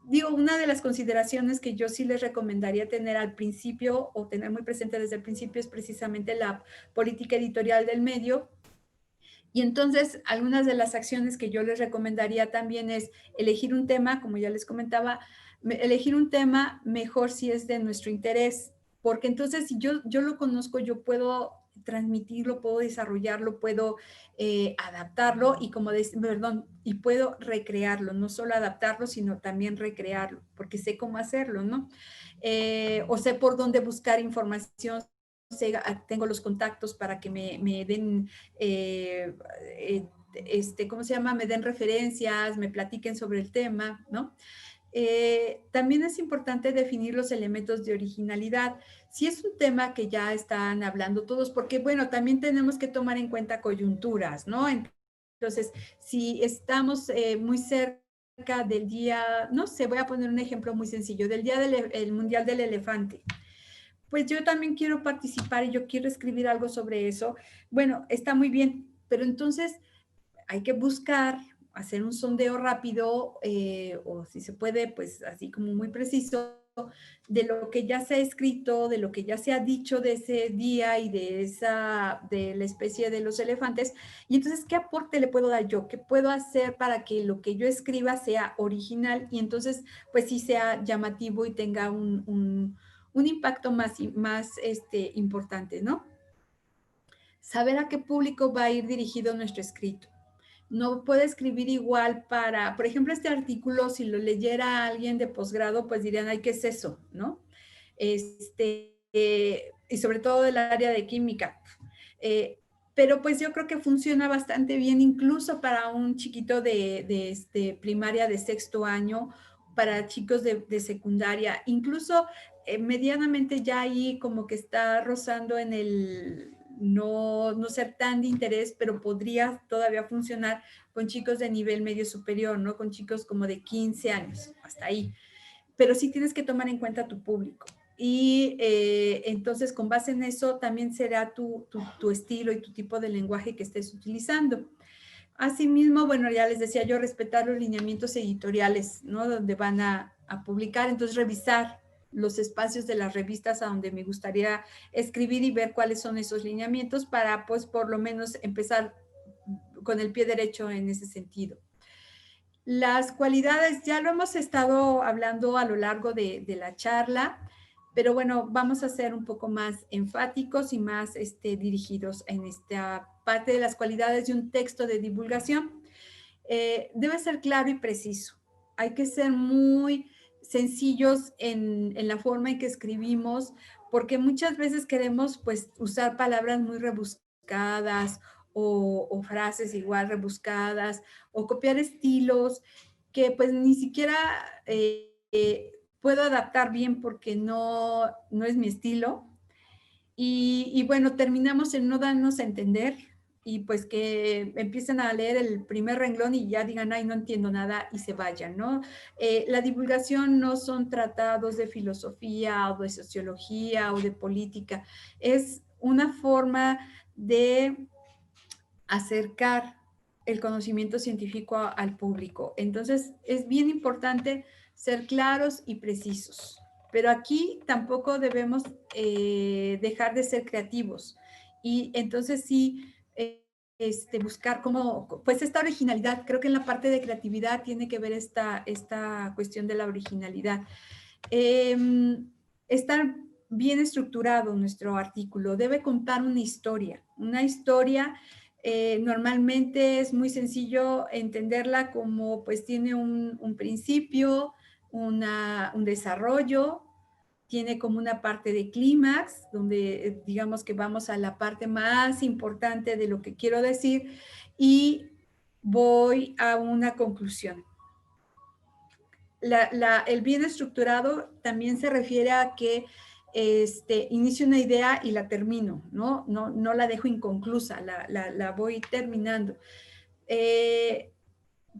digo, una de las consideraciones que yo sí les recomendaría tener al principio o tener muy presente desde el principio es precisamente la política editorial del medio. Y entonces, algunas de las acciones que yo les recomendaría también es elegir un tema, como ya les comentaba, elegir un tema mejor si es de nuestro interés, porque entonces si yo lo conozco, yo puedo transmitirlo, puedo desarrollarlo, puedo adaptarlo y perdón, y puedo recrearlo, no solo adaptarlo, sino también recrearlo, porque sé cómo hacerlo, ¿no? O sé por dónde buscar información, tengo los contactos para que me den ¿cómo se llama? Me den referencias, me platiquen sobre el tema, ¿no? También es importante definir los elementos de originalidad. Si es un tema que ya están hablando todos, porque bueno, también tenemos que tomar en cuenta coyunturas, ¿no? Entonces, si estamos muy cerca del día, no sé, voy a poner un ejemplo muy sencillo, del día del Mundial del Elefante, pues yo también quiero participar y yo quiero escribir algo sobre eso. Bueno, está muy bien, pero entonces hay que buscar, hacer un sondeo rápido o si se puede, pues así como muy preciso, de lo que ya se ha escrito, de lo que ya se ha dicho de ese día y de la especie de los elefantes. Y entonces, ¿qué aporte le puedo dar yo? ¿Qué puedo hacer para que lo que yo escriba sea original y entonces, pues sí sea llamativo y tenga un impacto más importante, ¿no? Saber a qué público va a ir dirigido nuestro escrito. No puede escribir igual por ejemplo, este artículo, si lo leyera alguien de posgrado, pues dirían, ay, ¿qué es eso? ¿No? Y sobre todo del área de química. Pero pues yo creo que funciona bastante bien, incluso para un chiquito de primaria de 6º año, para chicos de secundaria, incluso medianamente ya ahí como que está rozando en el no ser tan de interés, pero podría todavía funcionar con chicos de nivel medio superior, ¿no? Con chicos como de 15 años, hasta ahí. Pero sí tienes que tomar en cuenta tu público. Y entonces, con base en eso, también será tu estilo y tu tipo de lenguaje que estés utilizando. Asimismo, bueno, ya les decía yo, respetar los lineamientos editoriales, ¿no? Donde van a publicar, entonces revisar los espacios de las revistas a donde me gustaría escribir y ver cuáles son esos lineamientos para, pues, por lo menos empezar con el pie derecho en ese sentido. Las cualidades, ya lo hemos estado hablando a lo largo de la charla, pero bueno, vamos a ser un poco más enfáticos y más dirigidos en esta parte de las cualidades de un texto de divulgación. Debe ser claro y preciso. Hay que ser muy sencillos en la forma en que escribimos, porque muchas veces queremos pues usar palabras muy rebuscadas o frases igual rebuscadas o copiar estilos que pues ni siquiera puedo adaptar bien porque no es mi estilo. Y bueno, terminamos en no darnos a entender y pues que empiecen a leer el primer renglón y ya digan, ay, no entiendo nada y se vayan, ¿no? La divulgación no son tratados de filosofía o de sociología o de política, es una forma de acercar el conocimiento científico al público. Entonces, es bien importante ser claros y precisos. Pero aquí tampoco debemos dejar de ser creativos. Y entonces sí, buscar cómo, pues esta originalidad, creo que en la parte de creatividad tiene que ver esta cuestión de la originalidad. Eh, Estar bien estructurado nuestro artículo, debe contar una historia normalmente es muy sencillo entenderla como pues tiene un principio, un desarrollo, tiene como una parte de clímax, donde digamos que vamos a la parte más importante de lo que quiero decir y voy a una conclusión. El bien estructurado también se refiere a que inicio una idea y la termino, ¿no? No la dejo inconclusa, la voy terminando.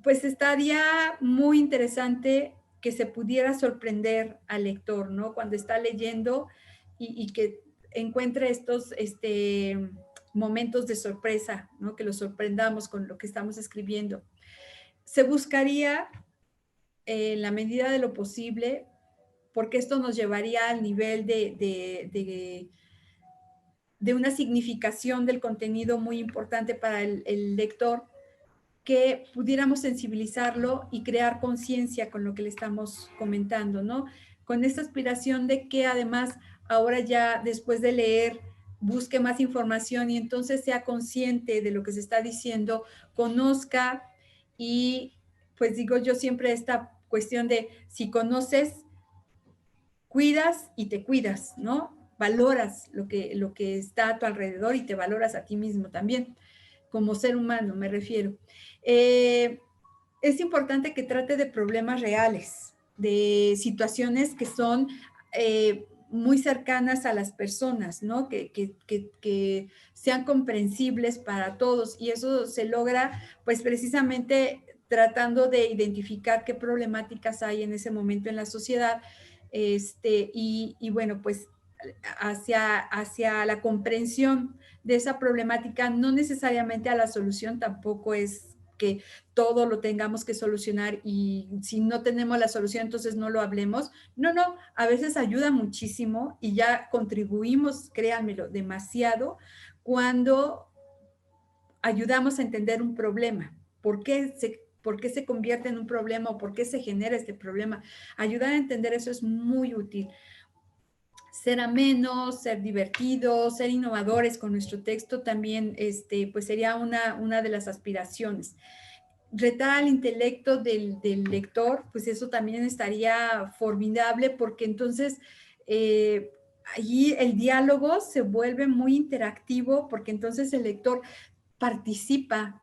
Pues estaría muy interesante que se pudiera sorprender al lector, ¿no? Cuando está leyendo y que encuentre estos momentos de sorpresa, ¿no? Que lo sorprendamos con lo que estamos escribiendo. Se buscaría en la medida de lo posible, porque esto nos llevaría al nivel de una significación del contenido muy importante para el lector, que pudiéramos sensibilizarlo y crear conciencia con lo que le estamos comentando, ¿no? Con esta aspiración de que además ahora ya después de leer busque más información y entonces sea consciente de lo que se está diciendo, conozca y pues digo yo siempre esta cuestión de si conoces, cuidas y te cuidas, ¿no? Valoras lo que está a tu alrededor y te valoras a ti mismo también, como ser humano me refiero. Eh, es importante que trate de problemas reales, de situaciones que son muy cercanas a las personas, ¿no? Que sean comprensibles para todos y eso se logra pues precisamente tratando de identificar qué problemáticas hay en ese momento en la sociedad y bueno, pues hacia la comprensión de esa problemática, no necesariamente a la solución, tampoco es que todo lo tengamos que solucionar y si no tenemos la solución, entonces no lo hablemos. No, a veces ayuda muchísimo y ya contribuimos, créanmelo, demasiado cuando ayudamos a entender un problema. ¿Por qué se convierte en un problema o por qué se genera este problema? Ayudar a entender eso es muy útil. Ser amenos, ser divertidos, ser innovadores con nuestro texto también pues sería una de las aspiraciones. Retar al intelecto del lector, pues eso también estaría formidable porque entonces allí el diálogo se vuelve muy interactivo porque entonces el lector participa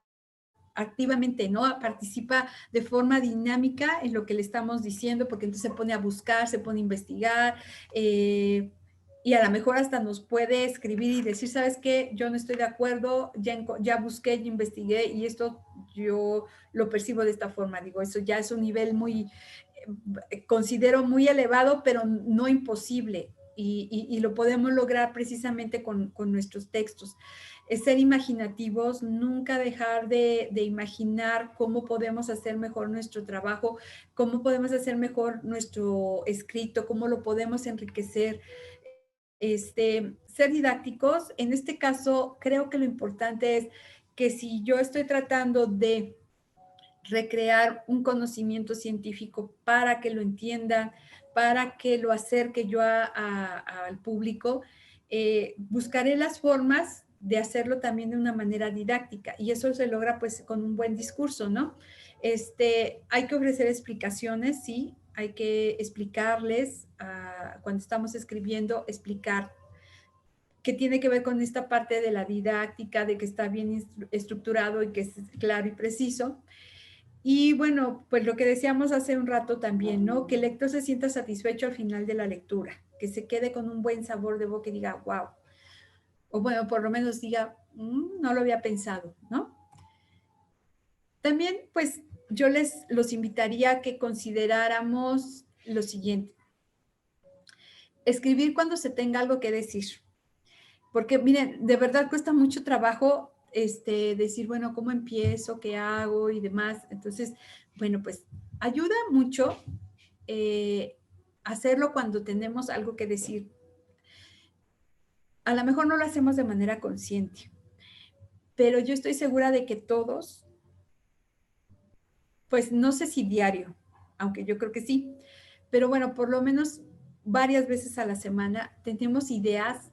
activamente, ¿no? Participa de forma dinámica en lo que le estamos diciendo, porque entonces se pone a buscar, se pone a investigar, y a lo mejor hasta nos puede escribir y decir, ¿sabes qué? Yo no estoy de acuerdo, ya busqué, ya investigué y esto yo lo percibo de esta forma. Digo, eso ya es un nivel muy, considero muy elevado, pero no imposible. Y lo podemos lograr precisamente con nuestros textos. Es ser imaginativos, nunca dejar de imaginar cómo podemos hacer mejor nuestro trabajo, cómo podemos hacer mejor nuestro escrito, cómo lo podemos enriquecer. Ser didácticos, en este caso creo que lo importante es que si yo estoy tratando de recrear un conocimiento científico para que lo entiendan, para que lo acerque yo al público, buscaré las formas de hacerlo también de una manera didáctica y eso se logra pues con un buen discurso, ¿no? Hay que ofrecer explicaciones, sí, hay que explicarles cuando estamos escribiendo, explicar que tiene que ver con esta parte de la didáctica, de que está bien estructurado y que es claro y preciso. Y bueno, pues lo que decíamos hace un rato también, ¿no? Que el lector se sienta satisfecho al final de la lectura, que se quede con un buen sabor de boca y diga, wow. O bueno, por lo menos diga, no lo había pensado, ¿no? También, pues, yo los invitaría a que consideráramos lo siguiente. Escribir cuando se tenga algo que decir. Porque, miren, de verdad cuesta mucho trabajo decir, bueno, ¿cómo empiezo? ¿Qué hago? Y demás. Entonces, bueno, pues ayuda mucho hacerlo cuando tenemos algo que decir. A lo mejor no lo hacemos de manera consciente, pero yo estoy segura de que todos, pues no sé si diario, aunque yo creo que sí, pero bueno, por lo menos varias veces a la semana tenemos ideas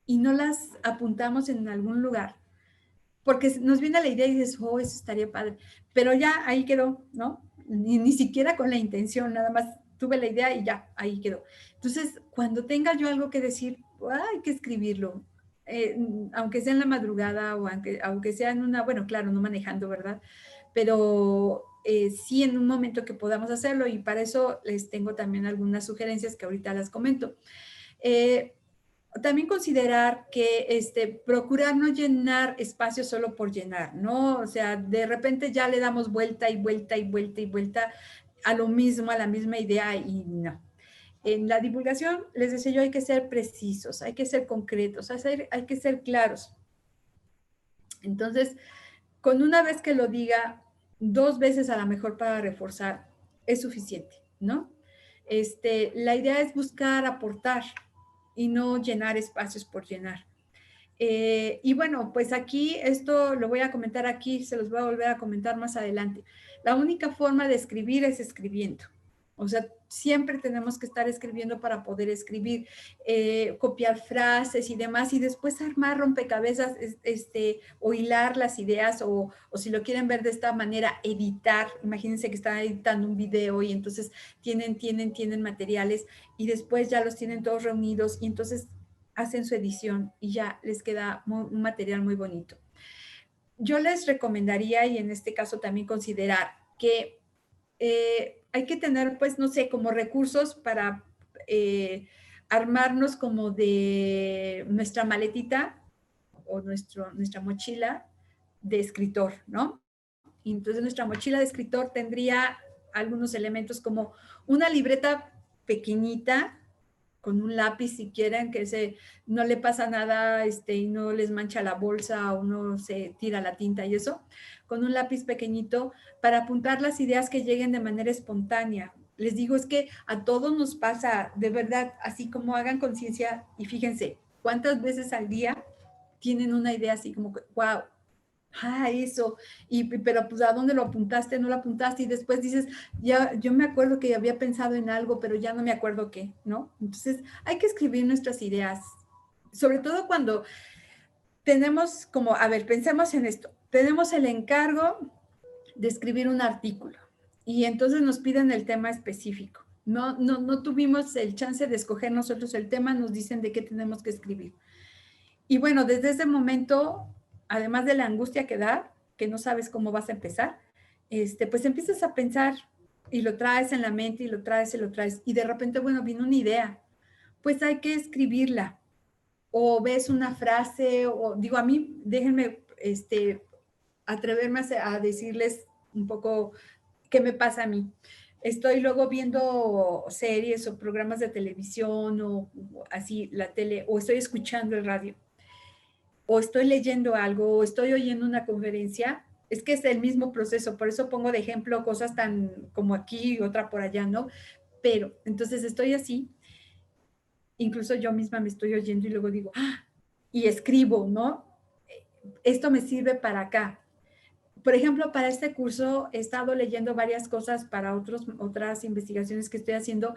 y no las apuntamos en algún lugar, porque nos viene la idea y dices, oh, eso estaría padre, pero ya ahí quedó, ¿no? Ni siquiera con la intención, nada más tuve la idea y ya, ahí quedó. Entonces, cuando tenga yo algo que decir, hay que escribirlo, aunque sea en la madrugada o aunque sea en una, bueno, claro, no manejando, ¿verdad? Pero sí en un momento que podamos hacerlo y para eso les tengo también algunas sugerencias que ahorita las comento. Eh, También considerar que procurar no llenar espacios solo por llenar, ¿no? O sea, de repente ya le damos vuelta y vuelta y vuelta y vuelta a lo mismo, a la misma idea y no. En la divulgación, les decía yo, hay que ser precisos, hay que ser concretos, hay que ser claros. Entonces, con una vez que lo diga, dos veces a lo mejor para reforzar, es suficiente, ¿no? La idea es buscar aportar y no llenar espacios por llenar. Y bueno, pues aquí esto lo voy a comentar aquí, se los voy a volver a comentar más adelante. La única forma de escribir es escribiendo. O sea, siempre tenemos que estar escribiendo para poder escribir, copiar frases y demás, y después armar rompecabezas, o hilar las ideas, o si lo quieren ver de esta manera, editar. Imagínense que están editando un video y entonces tienen materiales y después ya los tienen todos reunidos y entonces hacen su edición y ya les queda un material muy bonito. Yo les recomendaría, y en este caso también considerar que hay que tener, pues, no sé, como recursos para armarnos como de nuestra maletita o nuestra mochila de escritor, ¿no? Y entonces nuestra mochila de escritor tendría algunos elementos como una libreta pequeñita con un lápiz si quieren, no le pasa nada y no les mancha la bolsa o no se tira la tinta y eso, con un lápiz pequeñito para apuntar las ideas que lleguen de manera espontánea. Les digo, es que a todos nos pasa, de verdad, así como hagan conciencia y fíjense, ¿cuántas veces al día tienen una idea así como, wow, eso, pero pues ¿a dónde lo apuntaste? No lo apuntaste y después dices, ya, yo me acuerdo que había pensado en algo, pero ya no me acuerdo qué, ¿no? Entonces hay que escribir nuestras ideas, sobre todo cuando tenemos como, a ver, pensemos en esto, tenemos el encargo de escribir un artículo y entonces nos piden el tema específico. No tuvimos el chance de escoger nosotros el tema, nos dicen de qué tenemos que escribir. Y bueno, desde ese momento, además de la angustia que da, que no sabes cómo vas a empezar, pues empiezas a pensar y lo traes en la mente y lo traes y lo traes. Y de repente, bueno, vino una idea, pues hay que escribirla. O ves una frase, o digo, a mí, déjenme atreverme a decirles un poco qué me pasa a mí. Estoy luego viendo series o programas de televisión o así, la tele, o estoy escuchando el radio o estoy leyendo algo, o estoy oyendo una conferencia, es que es el mismo proceso, por eso pongo de ejemplo cosas tan como aquí y otra por allá, ¿no? Pero entonces estoy así, incluso yo misma me estoy oyendo y luego digo, y escribo, ¿no? Esto me sirve para acá. Por ejemplo, para este curso he estado leyendo varias cosas para otras investigaciones que estoy haciendo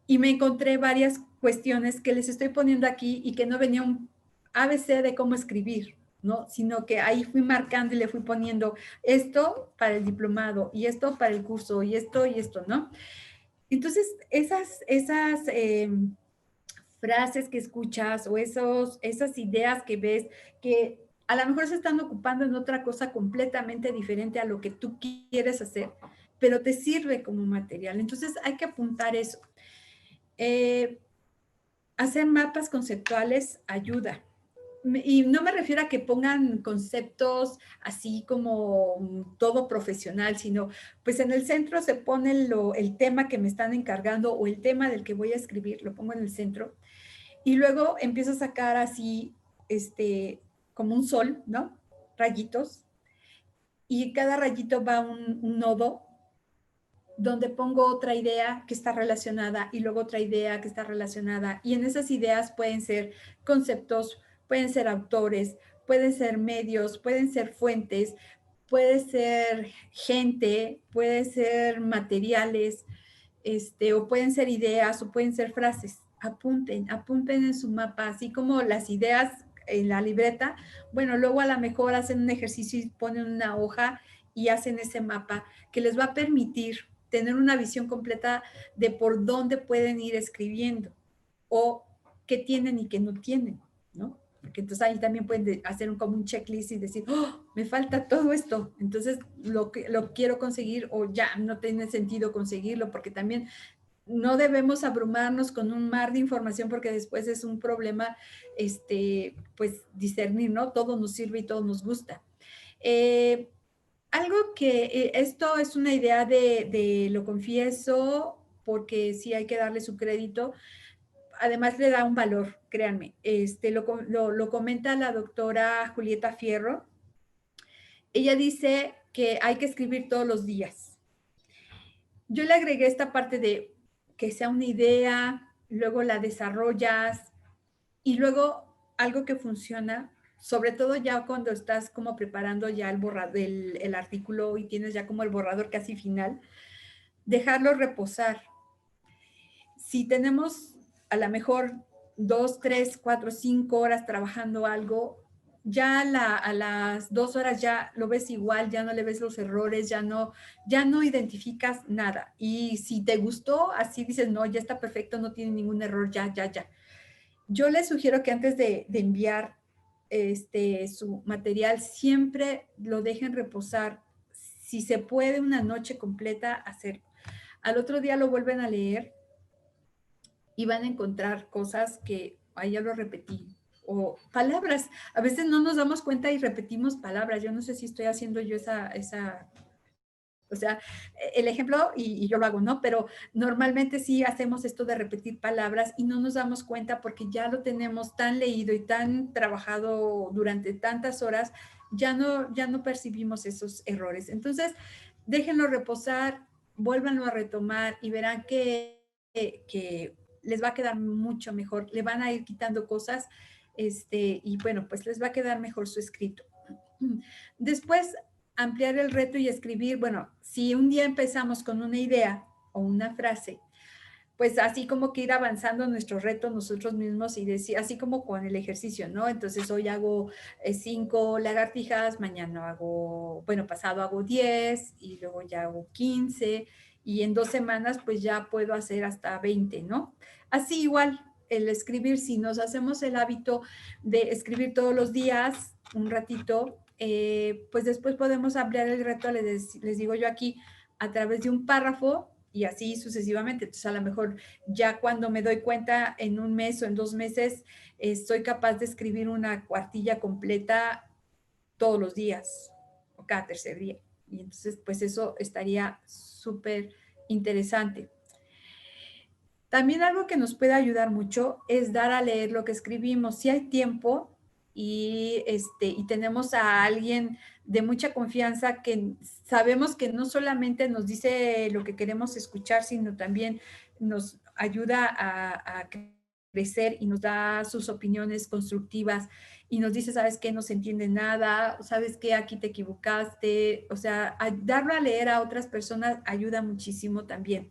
y me encontré varias cuestiones que les estoy poniendo aquí y que no venía un ABC de cómo escribir, ¿no? Sino que ahí fui marcando y le fui poniendo esto para el diplomado y esto para el curso y esto, ¿no? Entonces, esas frases que escuchas o esas ideas que ves que A lo mejor se están ocupando en otra cosa completamente diferente a lo que tú quieres hacer, pero te sirve como material. Entonces hay que apuntar eso. Eh, Hacer mapas conceptuales ayuda. Y no me refiero a que pongan conceptos así como todo profesional, sino pues en el centro se pone el tema que me están encargando o el tema del que voy a escribir, lo pongo en el centro. Y luego empiezo a sacar así, como un sol, ¿no? Rayitos. Y cada rayito va un nodo donde pongo otra idea que está relacionada y luego otra idea que está relacionada. Y en esas ideas pueden ser conceptos, pueden ser autores, pueden ser medios, pueden ser fuentes, puede ser gente, puede ser materiales, o pueden ser ideas o pueden ser frases. Apunten, apunten en su mapa, así como las ideas en la libreta. Bueno, luego a lo mejor hacen un ejercicio y ponen una hoja y hacen ese mapa que les va a permitir tener una visión completa de por dónde pueden ir escribiendo o qué tienen y qué no tienen, ¿no? Porque entonces ahí también pueden hacer como un checklist y decir, oh, me falta todo esto, entonces lo quiero conseguir o ya no tiene sentido conseguirlo, porque también no debemos abrumarnos con un mar de información porque después es un problema, pues discernir, ¿no? Todo nos sirve y todo nos gusta. Eh, Algo que esto es una idea de lo confieso, porque sí hay que darle su crédito. Además le da un valor, créanme. Lo comenta la doctora Julieta Fierro. Ella dice que hay que escribir todos los días. Yo le agregué esta parte de que sea una idea, luego la desarrollas y luego algo que funciona, sobre todo ya cuando estás como preparando ya el artículo y tienes ya como el borrador casi final, dejarlo reposar. Si tenemos a lo mejor 2, 3, 4, 5 horas trabajando algo, ya a las 2 horas ya lo ves igual, ya no le ves los errores, ya no identificas nada. Y si te gustó, así dices, no, ya está perfecto, no tiene ningún error, ya. Yo les sugiero que antes de enviar su material, siempre lo dejen reposar. Si se puede una noche completa, hacerlo. Al otro día lo vuelven a leer y van a encontrar cosas que, ay, ya lo repetí, o palabras. A veces no nos damos cuenta y repetimos palabras. Yo no sé si estoy haciendo yo o sea, el ejemplo, y yo lo hago, ¿no? Pero normalmente sí hacemos esto de repetir palabras y no nos damos cuenta porque ya lo tenemos tan leído y tan trabajado durante tantas horas, ya no percibimos esos errores. Entonces, déjenlo reposar, vuélvanlo a retomar y verán que les va a quedar mucho mejor. Le van a ir quitando cosas, y bueno, pues les va a quedar mejor su escrito. Después, ampliar el reto y escribir, bueno, si un día empezamos con una idea o una frase, pues así como que ir avanzando nuestro reto nosotros mismos y decir, así como con el ejercicio, ¿no? Entonces hoy hago 5 lagartijas, mañana hago, bueno, pasado hago 10 y luego ya hago 15 y en 2 semanas pues ya puedo hacer hasta 20, ¿no? Así igual, el escribir, si nos hacemos el hábito de escribir todos los días un ratito, pues después podemos ampliar el reto, les digo yo aquí, a través de un párrafo y así sucesivamente. Entonces, a lo mejor ya cuando me doy cuenta en un mes o en 2 meses, soy capaz de escribir una cuartilla completa todos los días o cada tercer día. Y entonces, pues eso estaría súper interesante. También algo que nos puede ayudar mucho es dar a leer lo que escribimos. Si hay tiempo y tenemos a alguien de mucha confianza que sabemos que no solamente nos dice lo que queremos escuchar, sino también nos ayuda a crecer y nos da sus opiniones constructivas y nos dice, ¿sabes qué? No se entiende nada, ¿sabes qué? Aquí te equivocaste. O sea, darlo a leer a otras personas ayuda muchísimo también.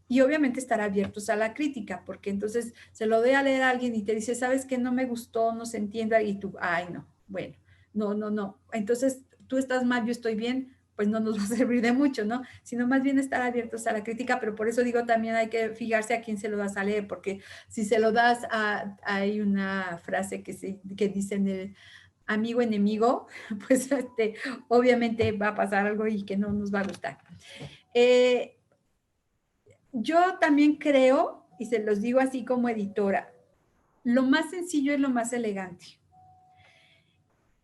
Y obviamente estar abiertos a la crítica, porque entonces se lo doy a leer a alguien y te dice, ¿sabes qué? No me gustó, no se entiende, y tú, ay, no, bueno, no. Entonces tú estás mal, yo estoy bien, pues no nos va a servir de mucho, ¿no? Sino más bien estar abiertos a la crítica, pero por eso digo también hay que fijarse a quién se lo das a leer, porque si se lo das hay una frase que dice amigo, enemigo, pues obviamente va a pasar algo y que no nos va a gustar. Yo también creo, y se los digo así como editora, lo más sencillo es lo más elegante.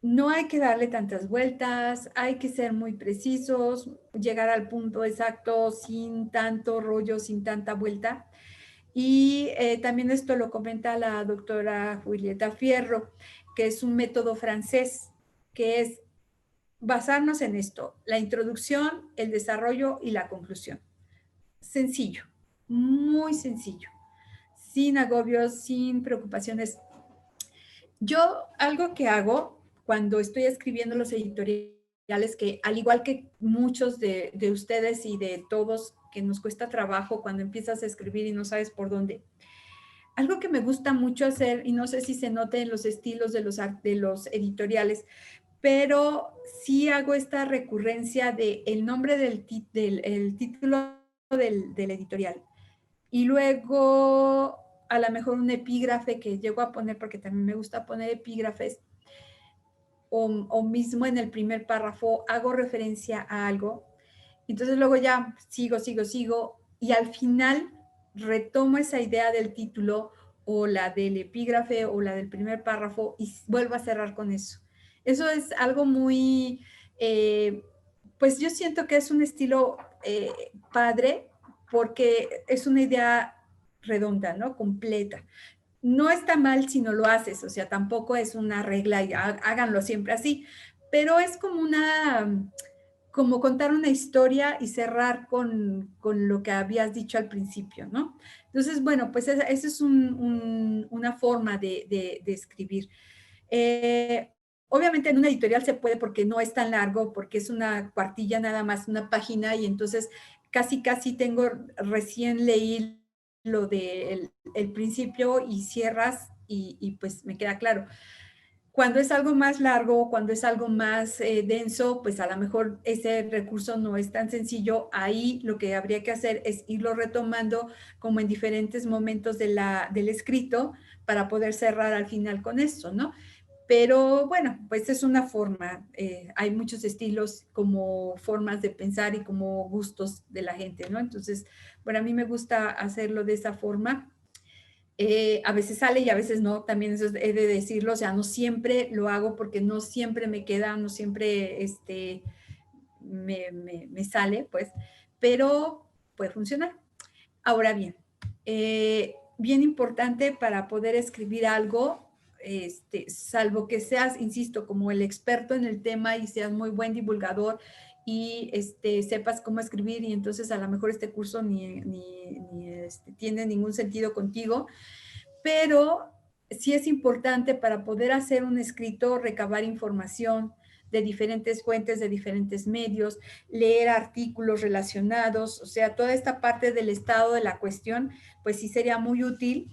No hay que darle tantas vueltas, hay que ser muy precisos, llegar al punto exacto sin tanto rollo, sin tanta vuelta. Y también esto lo comenta la doctora Julieta Fierro, que es un método francés, que es basarnos en esto, la introducción, el desarrollo y la conclusión. Sencillo, muy sencillo, sin agobios, sin preocupaciones. Yo algo que hago cuando estoy escribiendo los editoriales, que al igual que muchos de ustedes y de todos, que nos cuesta trabajo cuando empiezas a escribir y no sabes por dónde, algo que me gusta mucho hacer, y no sé si se note en los estilos de los editoriales, pero sí hago esta recurrencia de el nombre el título del editorial. Y luego a lo mejor un epígrafe que llego a poner, porque también me gusta poner epígrafes, o mismo en el primer párrafo hago referencia a algo. Entonces luego ya sigo, y al final retomo esa idea del título o la del epígrafe o la del primer párrafo y vuelvo a cerrar con eso. Eso es algo muy, pues yo siento que es un estilo padre porque es una idea redonda, ¿no? Completa. No está mal si no lo haces, o sea, tampoco es una regla y háganlo siempre así, pero es como como contar una historia y cerrar con lo que habías dicho al principio, ¿no? Entonces, bueno, pues esa es una forma de escribir. Eh, Obviamente en una editorial se puede porque no es tan largo, porque es una cuartilla nada más, una página, y entonces casi tengo, recién leí lo del el principio y cierras y pues me queda claro. Cuando es algo más largo, cuando es algo más denso, pues a lo mejor ese recurso no es tan sencillo. Ahí lo que habría que hacer es irlo retomando como en diferentes momentos del escrito para poder cerrar al final con esto, ¿no? Pero bueno, pues es una forma. Hay muchos estilos como formas de pensar y como gustos de la gente, ¿no? Entonces, bueno, a mí me gusta hacerlo de esa forma. A veces sale y a veces no, también eso he de decirlo, o sea, no siempre lo hago porque no siempre me queda, no siempre me sale, pues, pero puede funcionar. Ahora bien, bien importante para poder escribir algo, salvo que seas, insisto, como el experto en el tema y seas muy buen divulgador y sepas cómo escribir, y entonces a lo mejor este curso ni tiene ningún sentido contigo, pero sí es importante para poder hacer un escrito, recabar información de diferentes fuentes, de diferentes medios, leer artículos relacionados, o sea, toda esta parte del estado de la cuestión, pues sí sería muy útil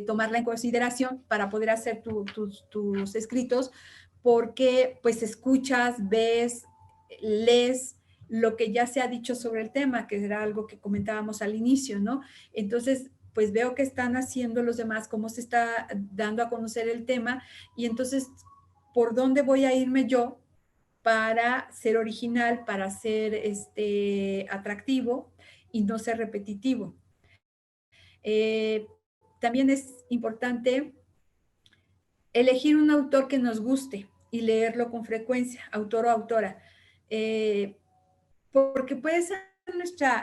tomarla en consideración para poder hacer tus escritos, porque pues escuchas, ves, lees lo que ya se ha dicho sobre el tema, que era algo que comentábamos al inicio, ¿no? Entonces, pues veo que están haciendo los demás, cómo se está dando a conocer el tema, y entonces, ¿por dónde voy a irme yo para ser original, para ser atractivo y no ser repetitivo? Eh, También es importante elegir un autor que nos guste y leerlo con frecuencia, autor o autora, porque puede ser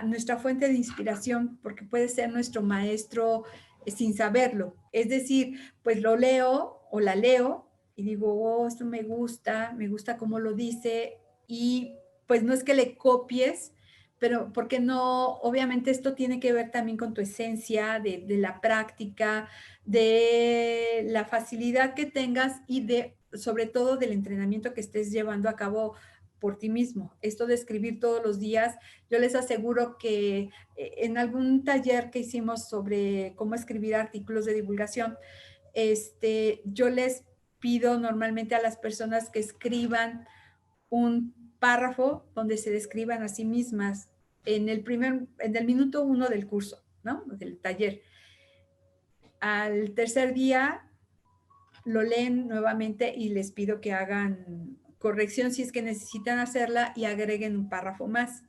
nuestra fuente de inspiración, porque puede ser nuestro maestro sin saberlo. Es decir, pues lo leo o la leo y digo, oh, esto me gusta cómo lo dice, y pues no es que le copies, pero porque no, obviamente esto tiene que ver también con tu esencia, de la práctica, de la facilidad que tengas y sobre todo del entrenamiento que estés llevando a cabo por ti mismo. Esto de escribir todos los días, yo les aseguro que en algún taller que hicimos sobre cómo escribir artículos de divulgación, yo les pido normalmente a las personas que escriban un párrafo donde se describan a sí mismas en el minuto 1 del curso, ¿no? Del taller. Al tercer día lo leen nuevamente y les pido que hagan corrección si es que necesitan hacerla y agreguen un párrafo más.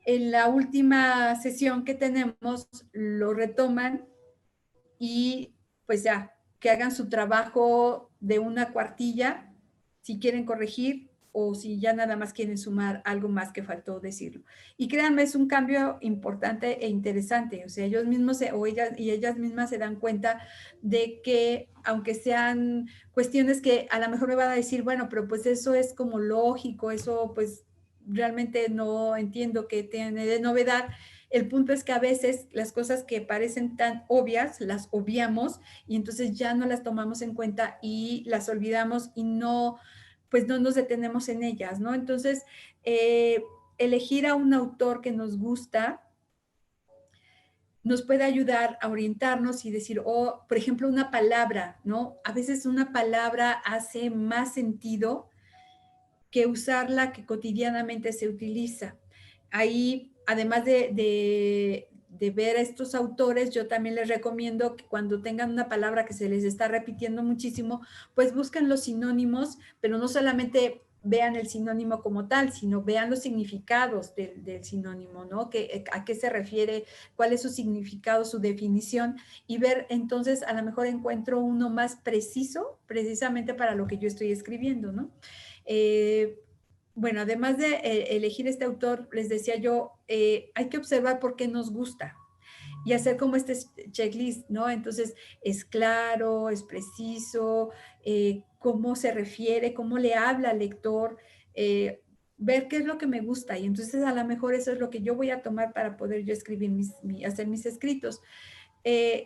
En la última sesión que tenemos, lo retoman y pues ya, que hagan su trabajo de una cuartilla, si quieren corregir o si ya nada más quieren sumar algo más que faltó decirlo. Y créanme, es un cambio importante e interesante. O sea, ellos mismos o ellas y ellas mismas se dan cuenta de que, aunque sean cuestiones que a lo mejor me van a decir, bueno, pero pues eso es como lógico, eso pues realmente no entiendo que tiene de novedad. El punto es que a veces las cosas que parecen tan obvias las obviamos y entonces ya no las tomamos en cuenta y las olvidamos y no, pues no nos detenemos en ellas, ¿no? Entonces, elegir a un autor que nos gusta nos puede ayudar a orientarnos y decir, oh, por ejemplo, una palabra, ¿no? A veces una palabra hace más sentido que usarla que cotidianamente se utiliza. Ahí, además de ver a estos autores, yo también les recomiendo que cuando tengan una palabra que se les está repitiendo muchísimo, pues busquen los sinónimos, pero no solamente vean el sinónimo como tal, sino vean los significados del sinónimo, ¿no? ¿A qué se refiere? ¿Cuál es su significado, su definición? Y ver, entonces, a lo mejor encuentro uno más preciso, precisamente para lo que yo estoy escribiendo, ¿no? Eh, bueno, además de elegir este autor, les decía yo, hay que observar por qué nos gusta y hacer como este checklist, ¿no? Entonces, es claro, es preciso, cómo se refiere, cómo le habla al lector, ver qué es lo que me gusta y entonces a lo mejor eso es lo que yo voy a tomar para poder yo escribir hacer mis escritos.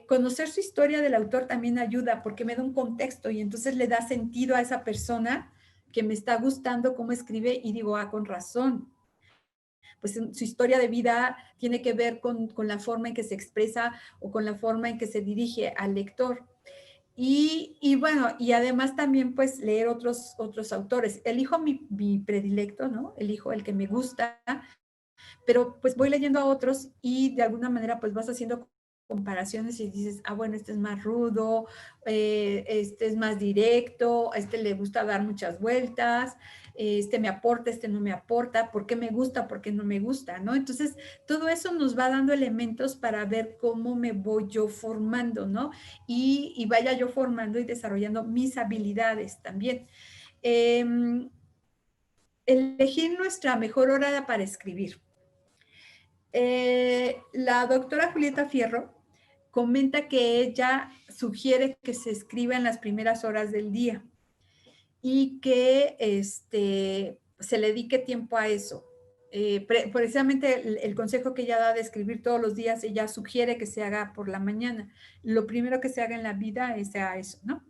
Conocer su historia del autor también ayuda porque me da un contexto y entonces le da sentido a esa persona que me está gustando cómo escribe y digo, ah, con razón. Pues su historia de vida tiene que ver con la forma en que se expresa o con la forma en que se dirige al lector. Y bueno, y además también pues leer otros autores. Elijo mi predilecto, ¿no? Elijo el que me gusta, pero pues voy leyendo a otros y de alguna manera pues vas haciendo comparaciones y dices, ah, bueno, este es más rudo, este es más directo, a este le gusta dar muchas vueltas, este me aporta, este no me aporta, ¿por qué me gusta, por qué no me gusta, ¿no? Entonces, todo eso nos va dando elementos para ver cómo me voy yo formando, ¿no? Y vaya yo formando y desarrollando mis habilidades también. Elegir nuestra mejor hora para escribir. La doctora Julieta Fierro comenta que ella sugiere que se escriba en las primeras horas del día y que se le dedique tiempo a eso. Precisamente el consejo que ella da de escribir todos los días, ella sugiere que se haga por la mañana. Lo primero que se haga en la vida es eso, ¿no?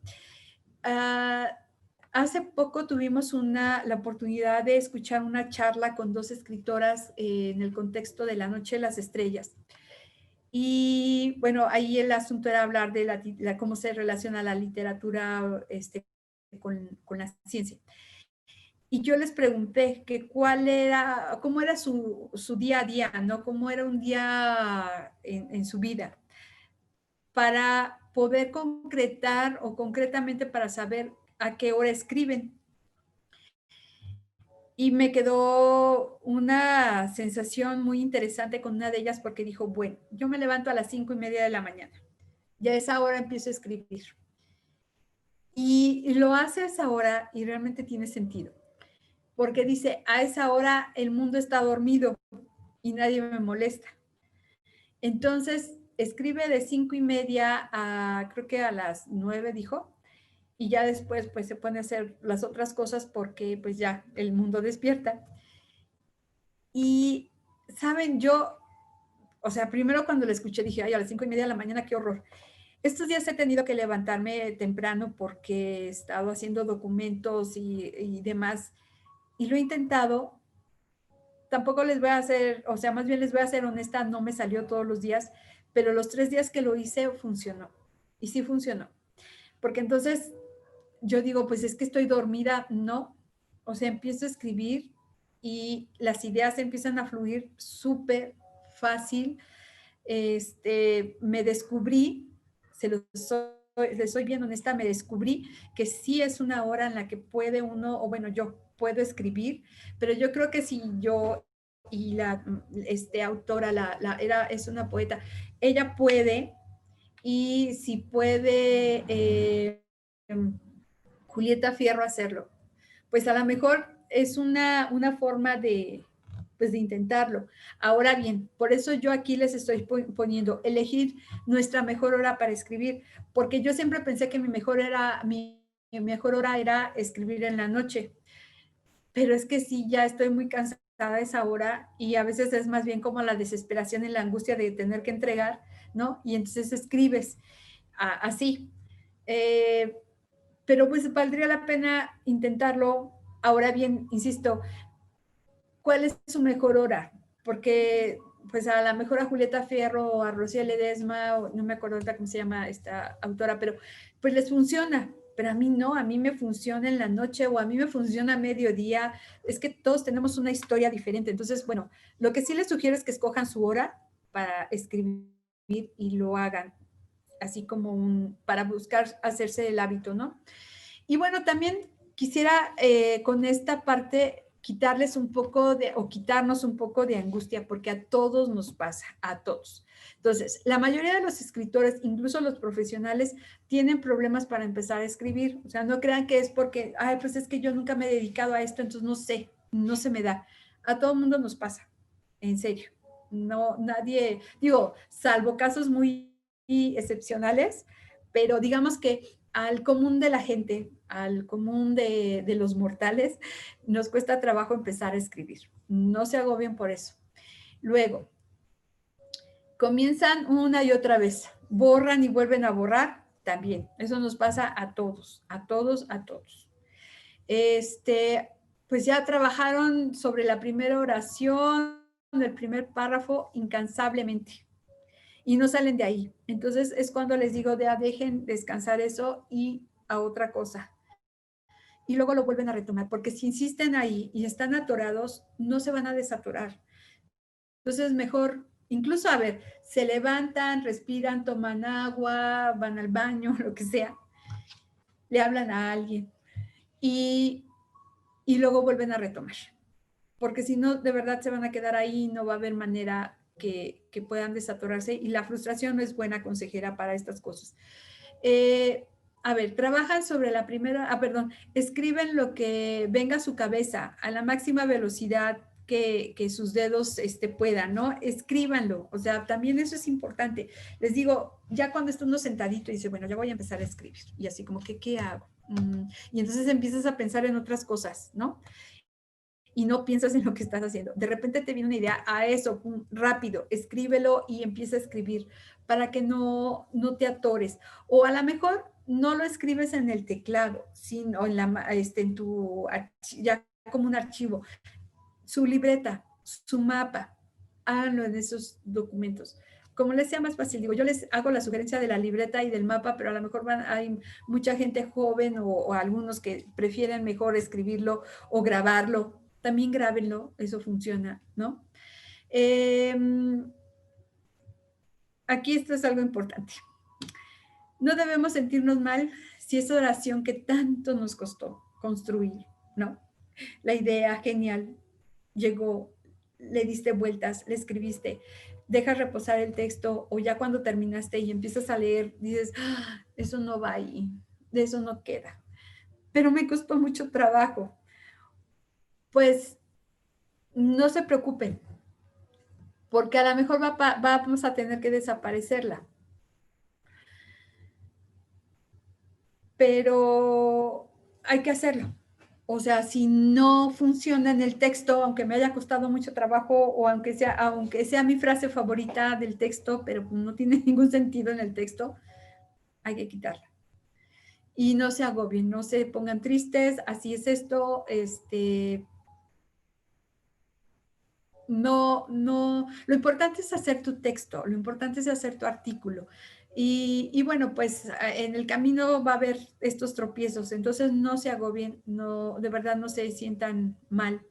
Hace poco tuvimos la oportunidad de escuchar una charla con dos escritoras en el contexto de La Noche de las Estrellas. Y bueno, ahí el asunto era hablar de cómo se relaciona la literatura con la ciencia. Y yo les pregunté que cómo era su día a día, ¿no? Cómo era un día en su vida, para poder concretar o concretamente para saber a qué hora escriben. Y me quedó una sensación muy interesante con una de ellas porque dijo, bueno, yo me levanto a las 5:30 de la mañana. Ya a esa hora empiezo a escribir. Y lo hace a esa hora y realmente tiene sentido. Porque dice, a esa hora el mundo está dormido y nadie me molesta. Entonces, escribe de 5:30 a, creo que a las 9, dijo, y ya después pues se pone a hacer las otras cosas porque pues ya el mundo despierta. Y, ¿saben? Yo, o sea, primero cuando lo escuché dije, ay, a las 5:30 de la mañana, qué horror. Estos días he tenido que levantarme temprano porque he estado haciendo documentos y demás, y lo he intentado. Tampoco les voy a hacer, o sea, más bien les voy a ser honesta, no me salió todos los días, pero los 3 días que lo hice funcionó. Y sí funcionó. Porque entonces yo digo, pues es que estoy dormida, no. O sea, empiezo a escribir y las ideas empiezan a fluir súper fácil. Me descubrí, se los les soy bien honesta, me descubrí que sí es una hora en la que puede uno, o bueno, yo puedo escribir, pero yo creo que si yo y la autora es una poeta, ella puede, y si puede Julieta Fierro hacerlo, pues a lo mejor es una forma de, pues de intentarlo. Ahora bien, por eso yo aquí les estoy poniendo elegir nuestra mejor hora para escribir, porque yo siempre pensé que mi mejor hora era escribir en la noche, pero es que sí, ya estoy muy cansada de esa hora y a veces es más bien como la desesperación y la angustia de tener que entregar, ¿no? Y entonces escribes así. Eh, pero pues valdría la pena intentarlo. Ahora bien, insisto, ¿cuál es su mejor hora? Porque pues a lo mejor a Julieta Fierro o a Rocío Ledesma, o no me acuerdo ahorita cómo se llama esta autora, pero pues les funciona, pero a mí no, a mí me funciona en la noche o a mí me funciona a mediodía, es que todos tenemos una historia diferente, entonces, bueno, lo que sí les sugiero es que escojan su hora para escribir y lo hagan, así como para buscar hacerse el hábito, ¿no? Y bueno, también quisiera con esta parte quitarles un poco de, o quitarnos un poco de angustia, porque a todos nos pasa, a todos. Entonces, la mayoría de los escritores, incluso los profesionales, tienen problemas para empezar a escribir. O sea, no crean que es porque, ay, pues es que yo nunca me he dedicado a esto, entonces no sé, no se me da. A todo mundo nos pasa, en serio. No, nadie, digo, salvo casos muy excepcionales, pero digamos que al común de la gente, al común de los mortales, nos cuesta trabajo empezar a escribir. No se agobien por eso. Luego, comienzan una y otra vez, borran y vuelven a borrar, también. Eso nos pasa a todos, a todos, a todos. Pues ya trabajaron sobre la primera oración, el primer párrafo, incansablemente y no salen de ahí. Entonces es cuando les digo, dejen descansar eso y a otra cosa. Y luego lo vuelven a retomar, porque si insisten ahí y están atorados, no se van a desatorar. Entonces mejor, incluso a ver, se levantan, respiran, toman agua, van al baño, lo que sea, le hablan a alguien y, y luego vuelven a retomar. Porque si no, de verdad se van a quedar ahí, no va a haber manera que puedan desatorarse y la frustración no es buena consejera para estas cosas. A ver, trabajan sobre la primera, perdón, escriben lo que venga a su cabeza a la máxima velocidad que sus dedos puedan, ¿no? Escríbanlo, o sea, también eso es importante. Les digo, ya cuando está uno sentadito y dice, bueno, ya voy a empezar a escribir, y así como que, ¿qué hago? Y entonces empiezas a pensar en otras cosas, ¿no? Y no piensas en lo que estás haciendo. De repente te viene una idea a eso, rápido, escríbelo y empieza a escribir para que no te atores. O a lo mejor no lo escribes en el teclado, sino en tu, ya como un archivo, su libreta, su mapa, háganlo en esos documentos. Como les sea más fácil, digo, yo les hago la sugerencia de la libreta y del mapa, pero a lo mejor hay mucha gente joven o algunos que prefieren mejor escribirlo o grabarlo. También grábenlo, eso funciona, ¿no? Aquí esto es algo importante. No debemos sentirnos mal si esa oración que tanto nos costó construir, ¿no? La idea genial llegó, le diste vueltas, le escribiste, dejas reposar el texto o ya cuando terminaste y empiezas a leer, dices, ah, eso no va ahí, de eso no queda. Pero me costó mucho trabajo. Pues no se preocupen, porque a lo mejor vamos a tener que desaparecerla. Pero hay que hacerlo. O sea, si no funciona en el texto, aunque me haya costado mucho trabajo o aunque sea mi frase favorita del texto, pero no tiene ningún sentido en el texto, hay que quitarla. Y no se agobien, no se pongan tristes, así es esto, lo importante es hacer tu texto, lo importante es hacer tu artículo. Y bueno, pues en el camino va a haber estos tropiezos, entonces no se agobien, no, de verdad no se sientan mal.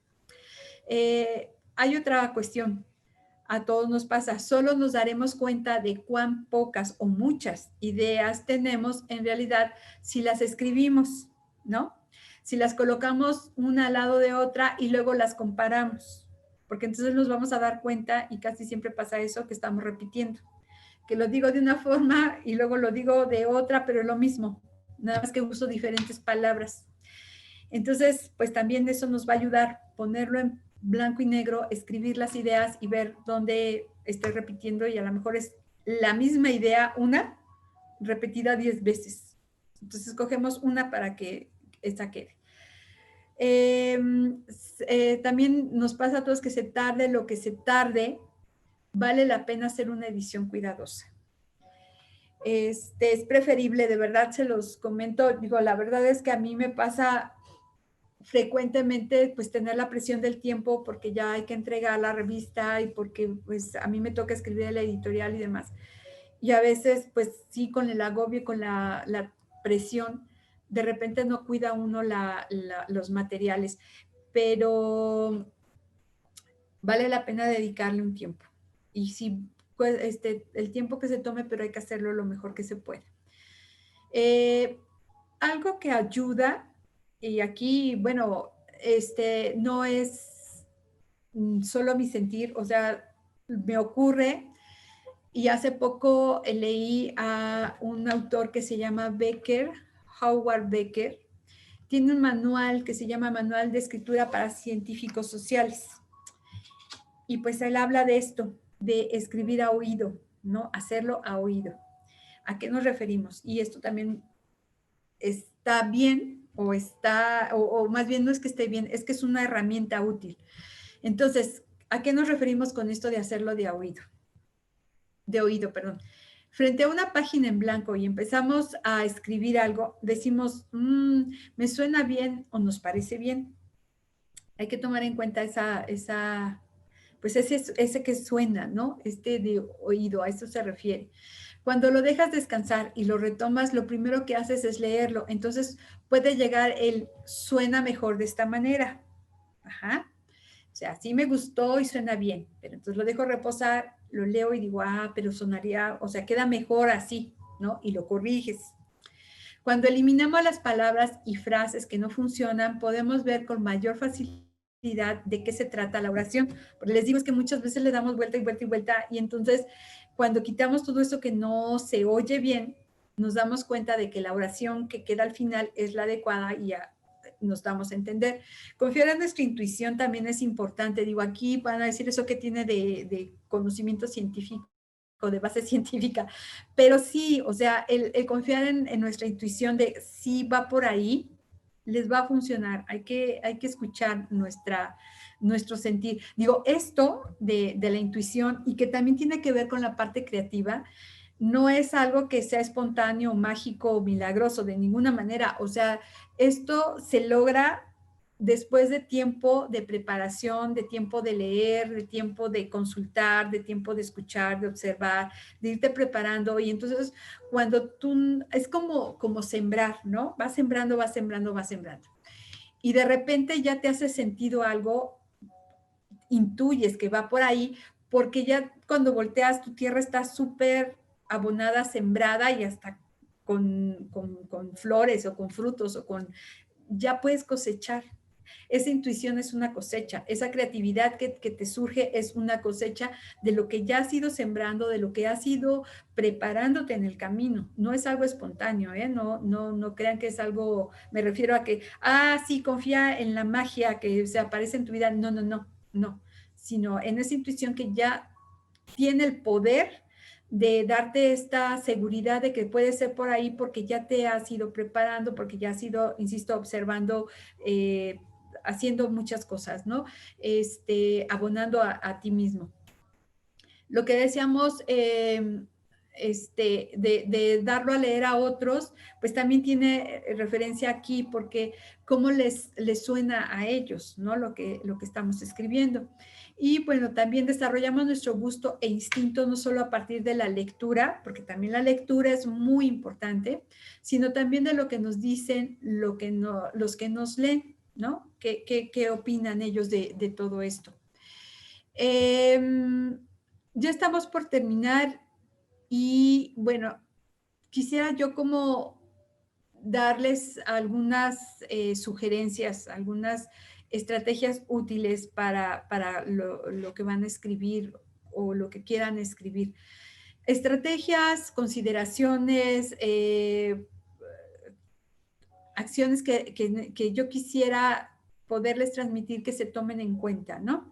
Hay otra cuestión. A todos nos pasa, solo nos daremos cuenta de cuán pocas o muchas ideas tenemos en realidad si las escribimos, ¿no? Si las colocamos una al lado de otra y luego las comparamos, porque entonces nos vamos a dar cuenta, y casi siempre pasa eso, que estamos repitiendo, que lo digo de una forma y luego lo digo de otra, pero es lo mismo, nada más que uso diferentes palabras. Entonces, pues también eso nos va a ayudar, ponerlo en blanco y negro, escribir las ideas y ver dónde estoy repitiendo, y a lo mejor es la misma idea, una repetida 10 veces. Entonces escogemos una para que esta quede. También nos pasa a todos que se tarde lo que se tarde, vale la pena hacer una edición cuidadosa. Es preferible, de verdad se los comento, digo, la verdad es que a mí me pasa frecuentemente pues tener la presión del tiempo porque ya hay que entregar la revista y porque pues a mí me toca escribir la editorial y demás. Y a veces pues sí, con el agobio y con la presión, de repente no cuida uno los materiales, pero vale la pena dedicarle un tiempo. Y sí, pues, el tiempo que se tome, pero hay que hacerlo lo mejor que se puede. Algo que ayuda, y aquí, bueno, no es solo mi sentir, o sea, me ocurre, y hace poco leí a un autor que se llama Becker, Howard Becker, tiene un manual que se llama Manual de Escritura para Científicos Sociales, y pues él habla de esto, de escribir a oído, ¿no? Hacerlo a oído. ¿A qué nos referimos? Y esto también está bien o más bien no es que esté bien, es que es una herramienta útil. Entonces, ¿a qué nos referimos con esto de hacerlo de oído? De oído, perdón. Frente a una página en blanco y empezamos a escribir algo, decimos, me suena bien o nos parece bien. Hay que tomar en cuenta pues ese que suena, ¿no? De oído, a eso se refiere. Cuando lo dejas descansar y lo retomas, lo primero que haces es leerlo. Entonces puede llegar el suena mejor de esta manera. Ajá. O sea, sí me gustó y suena bien, pero entonces lo dejo reposar, lo leo y digo, pero sonaría, o sea, queda mejor así, ¿no? Y lo corriges. Cuando eliminamos las palabras y frases que no funcionan, podemos ver con mayor facilidad de qué se trata la oración. Porque les digo, es que muchas veces le damos vuelta y vuelta y vuelta, y entonces cuando quitamos todo eso que no se oye bien, nos damos cuenta de que la oración que queda al final es la adecuada y ya nos damos a entender. Confiar en nuestra intuición también es importante. Digo, aquí van a decir eso que tiene de conocimiento científico, de base científica, pero sí, o sea, el confiar en nuestra intuición de si va por ahí, les va a funcionar. Hay que escuchar nuestro sentir. Digo, esto de la intuición, y que también tiene que ver con la parte creativa, no es algo que sea espontáneo, mágico o milagroso de ninguna manera. O sea, esto se logra después de tiempo de preparación, de tiempo de leer, de tiempo de consultar, de tiempo de escuchar, de observar, de irte preparando. Y entonces cuando tú, es como sembrar, ¿no? Vas sembrando, vas sembrando, vas sembrando. Y de repente ya te hace sentido algo, intuyes que va por ahí, porque ya cuando volteas tu tierra está súper abonada, sembrada, y hasta con flores o con frutos ya puedes cosechar. Esa intuición es una cosecha, esa creatividad que te surge es una cosecha de lo que ya has ido sembrando, de lo que has ido preparándote en el camino. No es algo espontáneo, ¿eh? No crean que es algo, me refiero a que, sí, confía en la magia que se aparece en tu vida. No, sino en esa intuición que ya tiene el poder de darte esta seguridad de que puede ser por ahí porque ya te has ido preparando, porque ya has ido, insisto, observando, haciendo muchas cosas, ¿no? Abonando a ti mismo. Lo que decíamos, de darlo a leer a otros, pues también tiene referencia aquí, porque cómo les suena a ellos, ¿no? Lo que estamos escribiendo. Y bueno, también desarrollamos nuestro gusto e instinto no solo a partir de la lectura, porque también la lectura es muy importante, sino también de lo que nos dicen los que nos leen, ¿no? ¿Qué opinan ellos de todo esto? ya estamos por terminar y bueno, quisiera yo como darles algunas sugerencias, algunas estrategias útiles para lo que van a escribir o lo que quieran escribir. Estrategias, consideraciones, acciones que yo quisiera poderles transmitir que se tomen en cuenta, ¿no?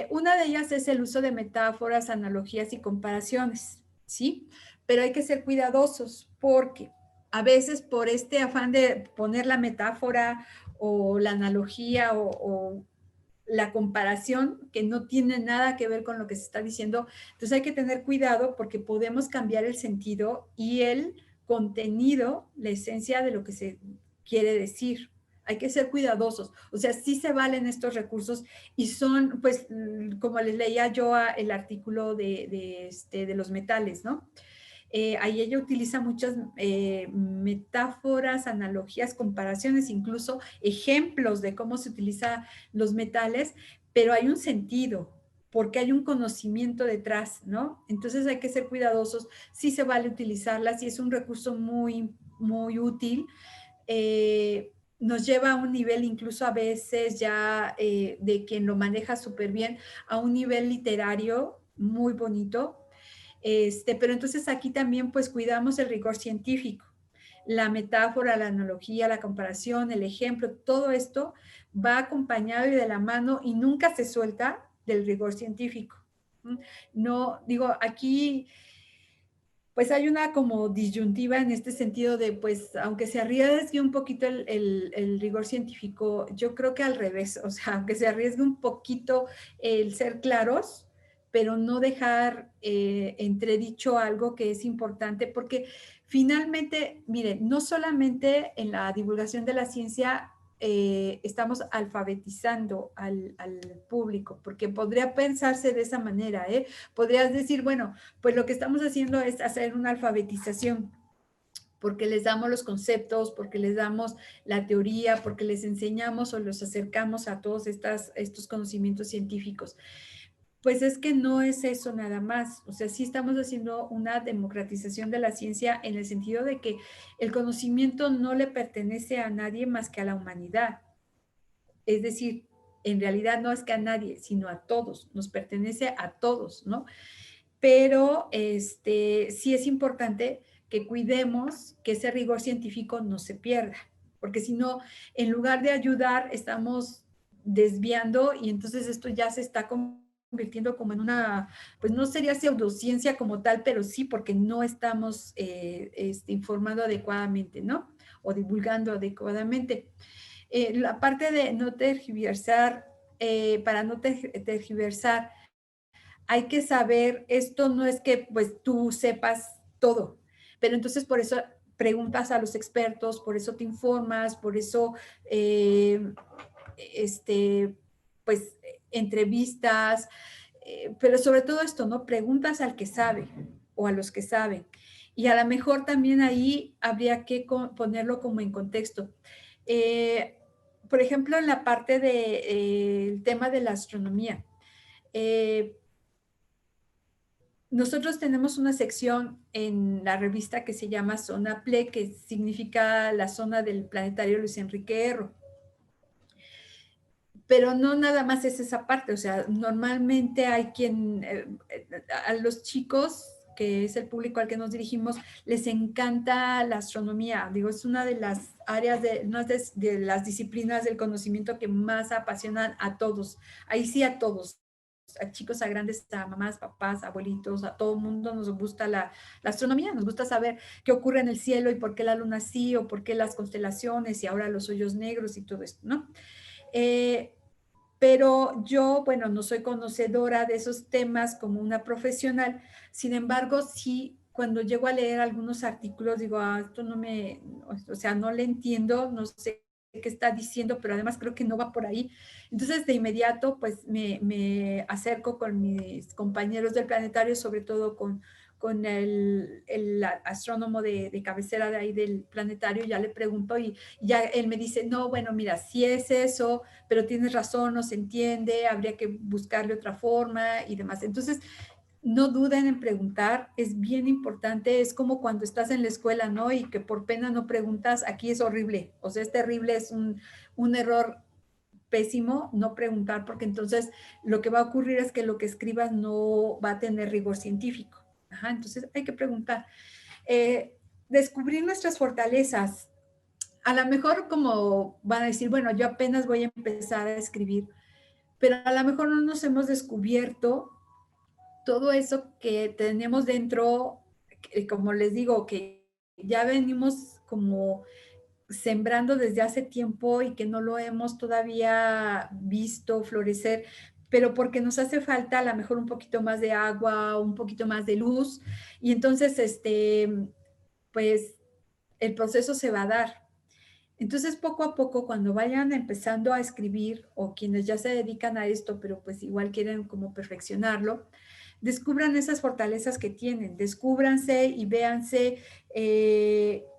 Una de ellas es el uso de metáforas, analogías y comparaciones, ¿sí? Pero hay que ser cuidadosos porque a veces por este afán de poner la metáfora o la analogía o la comparación que no tiene nada que ver con lo que se está diciendo, entonces hay que tener cuidado porque podemos cambiar el sentido y el contenido, la esencia de lo que se quiere decir. Hay que ser cuidadosos. O sea, sí se valen estos recursos y son, pues, como les leía yo el artículo de los metales, ¿no? Ahí ella utiliza muchas metáforas, analogías, comparaciones, incluso ejemplos de cómo se utilizan los metales, pero hay un sentido, porque hay un conocimiento detrás, ¿no? Entonces hay que ser cuidadosos, sí se vale utilizarlas y es un recurso muy, muy útil. Nos lleva a un nivel incluso a veces ya de quien lo maneja súper bien, a un nivel literario muy bonito, pero entonces aquí también pues cuidamos el rigor científico, la metáfora, la analogía, la comparación, el ejemplo, todo esto va acompañado y de la mano y nunca se suelta del rigor científico. No, digo, aquí pues hay una como disyuntiva en este sentido de, pues, aunque se arriesgue un poquito el rigor científico, yo creo que al revés, o sea, aunque se arriesgue un poquito el ser claros, pero no dejar entredicho algo que es importante, porque finalmente, miren, no solamente en la divulgación de la ciencia estamos alfabetizando al público, porque podría pensarse de esa manera, ¿eh? Podrías decir, bueno, pues lo que estamos haciendo es hacer una alfabetización, porque les damos los conceptos, porque les damos la teoría, porque les enseñamos o los acercamos a todos estos conocimientos científicos. Pues es que no es eso nada más. O sea, sí estamos haciendo una democratización de la ciencia en el sentido de que el conocimiento no le pertenece a nadie más que a la humanidad. Es decir, en realidad no es que a nadie, sino a todos, nos pertenece a todos, ¿no? Pero sí es importante que cuidemos que ese rigor científico no se pierda, porque si no, en lugar de ayudar, estamos desviando y entonces esto ya se está convirtiendo como en una, pues no sería pseudociencia como tal, pero sí porque no estamos informando adecuadamente, ¿no? O divulgando adecuadamente. La parte de no tergiversar, para no tergiversar, hay que saber, esto no es que pues tú sepas todo, pero entonces por eso preguntas a los expertos, por eso te informas, por eso, este, pues entrevistas, pero sobre todo esto, ¿no? Preguntas al que sabe o a los que saben. Y a lo mejor también ahí habría que ponerlo como en contexto. Eh, por ejemplo, en la parte del tema de la astronomía. Eh, Nosotros tenemos una sección en la revista que se llama Zona PLE, que significa la zona del planetario Luis Enrique Erro. Pero no nada más es esa parte, o sea, normalmente hay quien, a los chicos, que es el público al que nos dirigimos, les encanta la astronomía. Digo, es una de las áreas, una de las disciplinas del conocimiento que más apasionan a todos. Ahí sí a todos, a chicos, a grandes, a mamás, papás, abuelitos, a todo el mundo nos gusta la astronomía, nos gusta saber qué ocurre en el cielo y por qué la luna sí, o por qué las constelaciones y ahora los hoyos negros y todo esto, ¿no? Pero yo, bueno, no soy conocedora de esos temas como una profesional, sin embargo, sí, cuando llego a leer algunos artículos, digo, ah, esto no me, o sea, no le entiendo, no sé qué está diciendo, pero además creo que no va por ahí. Entonces, de inmediato, pues me acerco con mis compañeros del planetario, sobre todo con el astrónomo de cabecera de ahí del planetario, ya le pregunto y ya él me dice, no, bueno, mira, sí es eso, pero tienes razón, no se entiende, habría que buscarle otra forma y demás. Entonces, no duden en preguntar, es bien importante, es como cuando estás en la escuela, ¿no? Y que por pena no preguntas, aquí es horrible, o sea, es terrible, es un error pésimo no preguntar, porque entonces lo que va a ocurrir es que lo que escribas no va a tener rigor científico. Ajá, entonces hay que preguntar. Eh, Descubrir nuestras fortalezas. A lo mejor como van a decir, bueno, yo apenas voy a empezar a escribir, pero a lo mejor no nos hemos descubierto todo eso que tenemos dentro, que, como les digo, que ya venimos como sembrando desde hace tiempo y que no lo hemos todavía visto florecer, pero porque nos hace falta a lo mejor un poquito más de agua, un poquito más de luz, y entonces, pues, el proceso se va a dar. Entonces, poco a poco, cuando vayan empezando a escribir, o quienes ya se dedican a esto, pero pues igual quieren como perfeccionarlo, descubran esas fortalezas que tienen, descúbranse y véanse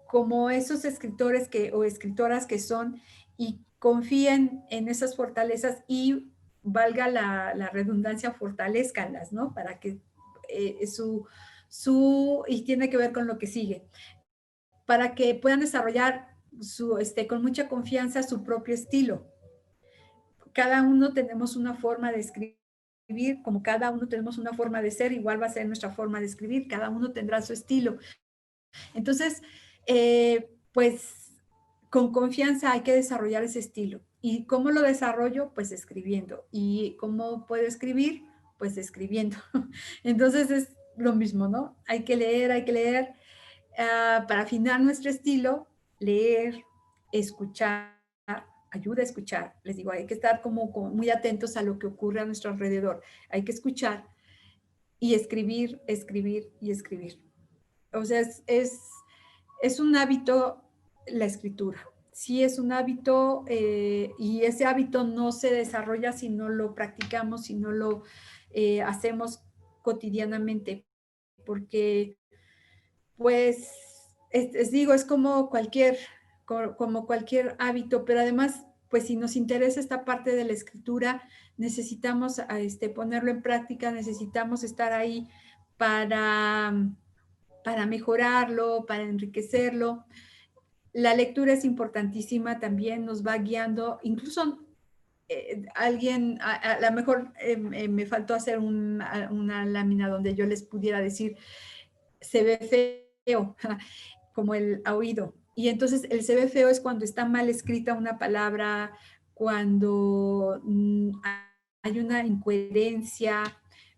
como esos escritores o escritoras que son y confíen en esas fortalezas y valga la redundancia, fortalezcanlas, ¿no? Para que y tiene que ver con lo que sigue, para que puedan desarrollar con mucha confianza su propio estilo. Cada uno tenemos una forma de escribir, como cada uno tenemos una forma de ser, igual va a ser nuestra forma de escribir, cada uno tendrá su estilo. Entonces, pues con confianza hay que desarrollar ese estilo. ¿Y cómo lo desarrollo? Pues escribiendo. ¿Y cómo puedo escribir? Pues escribiendo. Entonces es lo mismo, ¿no? Hay que leer para afinar nuestro estilo, leer, escuchar, ayuda a escuchar. Les digo, hay que estar como muy atentos a lo que ocurre a nuestro alrededor. Hay que escuchar y escribir, escribir y escribir. O sea, es un hábito la escritura. Sí es un hábito y ese hábito no se desarrolla si no lo practicamos, si no lo hacemos cotidianamente, porque pues, digo, es como cualquier hábito, pero además, pues si nos interesa esta parte de la escritura, necesitamos ponerlo en práctica, necesitamos estar ahí para, para mejorarlo, para enriquecerlo. La lectura es importantísima también, nos va guiando, incluso alguien, a lo mejor me faltó hacer una lámina donde yo les pudiera decir, se ve feo, como el oído. Y entonces el se ve feo es cuando está mal escrita una palabra, cuando hay una incoherencia,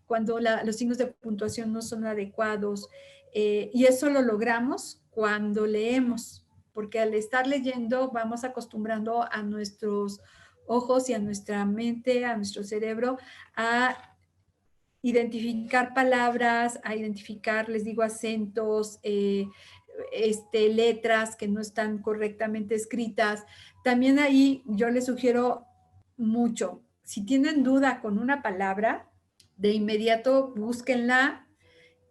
cuando los signos de puntuación no son adecuados. Y eso lo logramos cuando leemos, porque al estar leyendo vamos acostumbrando a nuestros ojos y a nuestra mente, a nuestro cerebro, a identificar palabras, a identificar, les digo, acentos, letras que no están correctamente escritas. También ahí yo les sugiero mucho, si tienen duda con una palabra, de inmediato búsquenla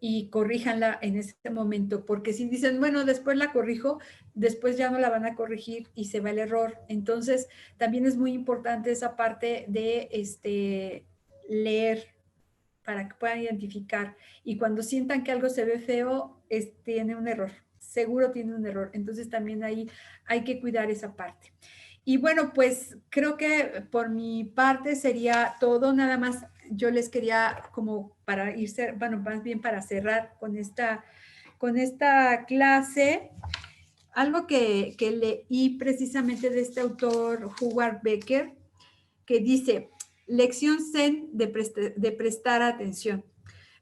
y corríjanla en ese momento, porque si dicen, bueno, después la corrijo, después ya no la van a corregir y se va el error. Entonces, también es muy importante esa parte de leer para que puedan identificar. Y cuando sientan que algo se ve feo, tiene un error, seguro tiene un error. Entonces también ahí hay que cuidar esa parte. Y bueno, pues creo que por mi parte sería todo, nada más yo les quería como para irse, bueno, más bien para cerrar con esta clase, algo que leí precisamente de este autor, Howard Becker, que dice, lección zen de prestar atención.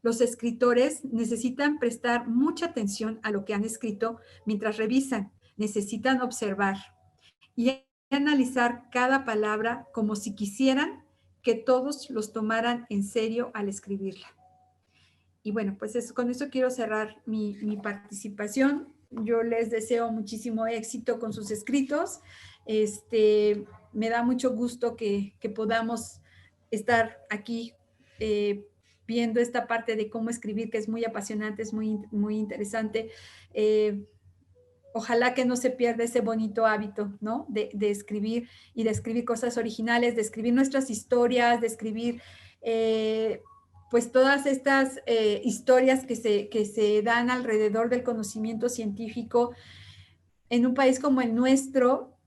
Los escritores necesitan prestar mucha atención a lo que han escrito mientras revisan, necesitan observar y analizar cada palabra como si quisieran que todos los tomaran en serio al escribirla. Y bueno, pues con eso quiero cerrar mi participación. Yo les deseo muchísimo éxito con sus escritos. Me da mucho gusto que podamos estar aquí viendo esta parte de cómo escribir, que es muy apasionante, es muy interesante. Eh, Ojalá que no se pierda ese bonito hábito, ¿no? De escribir y de escribir cosas originales, de escribir nuestras historias, de escribir pues todas estas historias que se dan alrededor del conocimiento científico en un país como el nuestro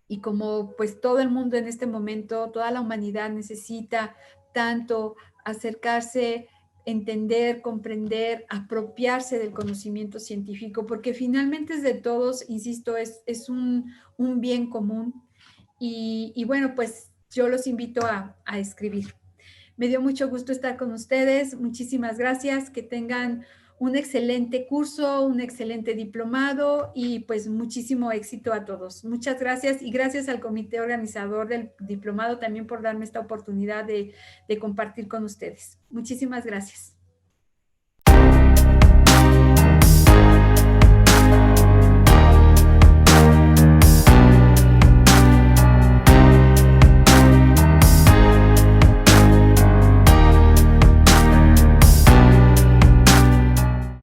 y como pues todo el mundo en este momento, toda la humanidad necesita tanto acercarse, entender, comprender, apropiarse del conocimiento científico, porque finalmente es de todos, insisto, es un bien común. Y bueno, pues yo los invito a escribir. Me dio mucho gusto estar con ustedes. Muchísimas gracias. Que tengan un excelente curso, un excelente diplomado y pues muchísimo éxito a todos. Muchas gracias y gracias al comité organizador del diplomado también por darme esta oportunidad de compartir con ustedes. Muchísimas gracias.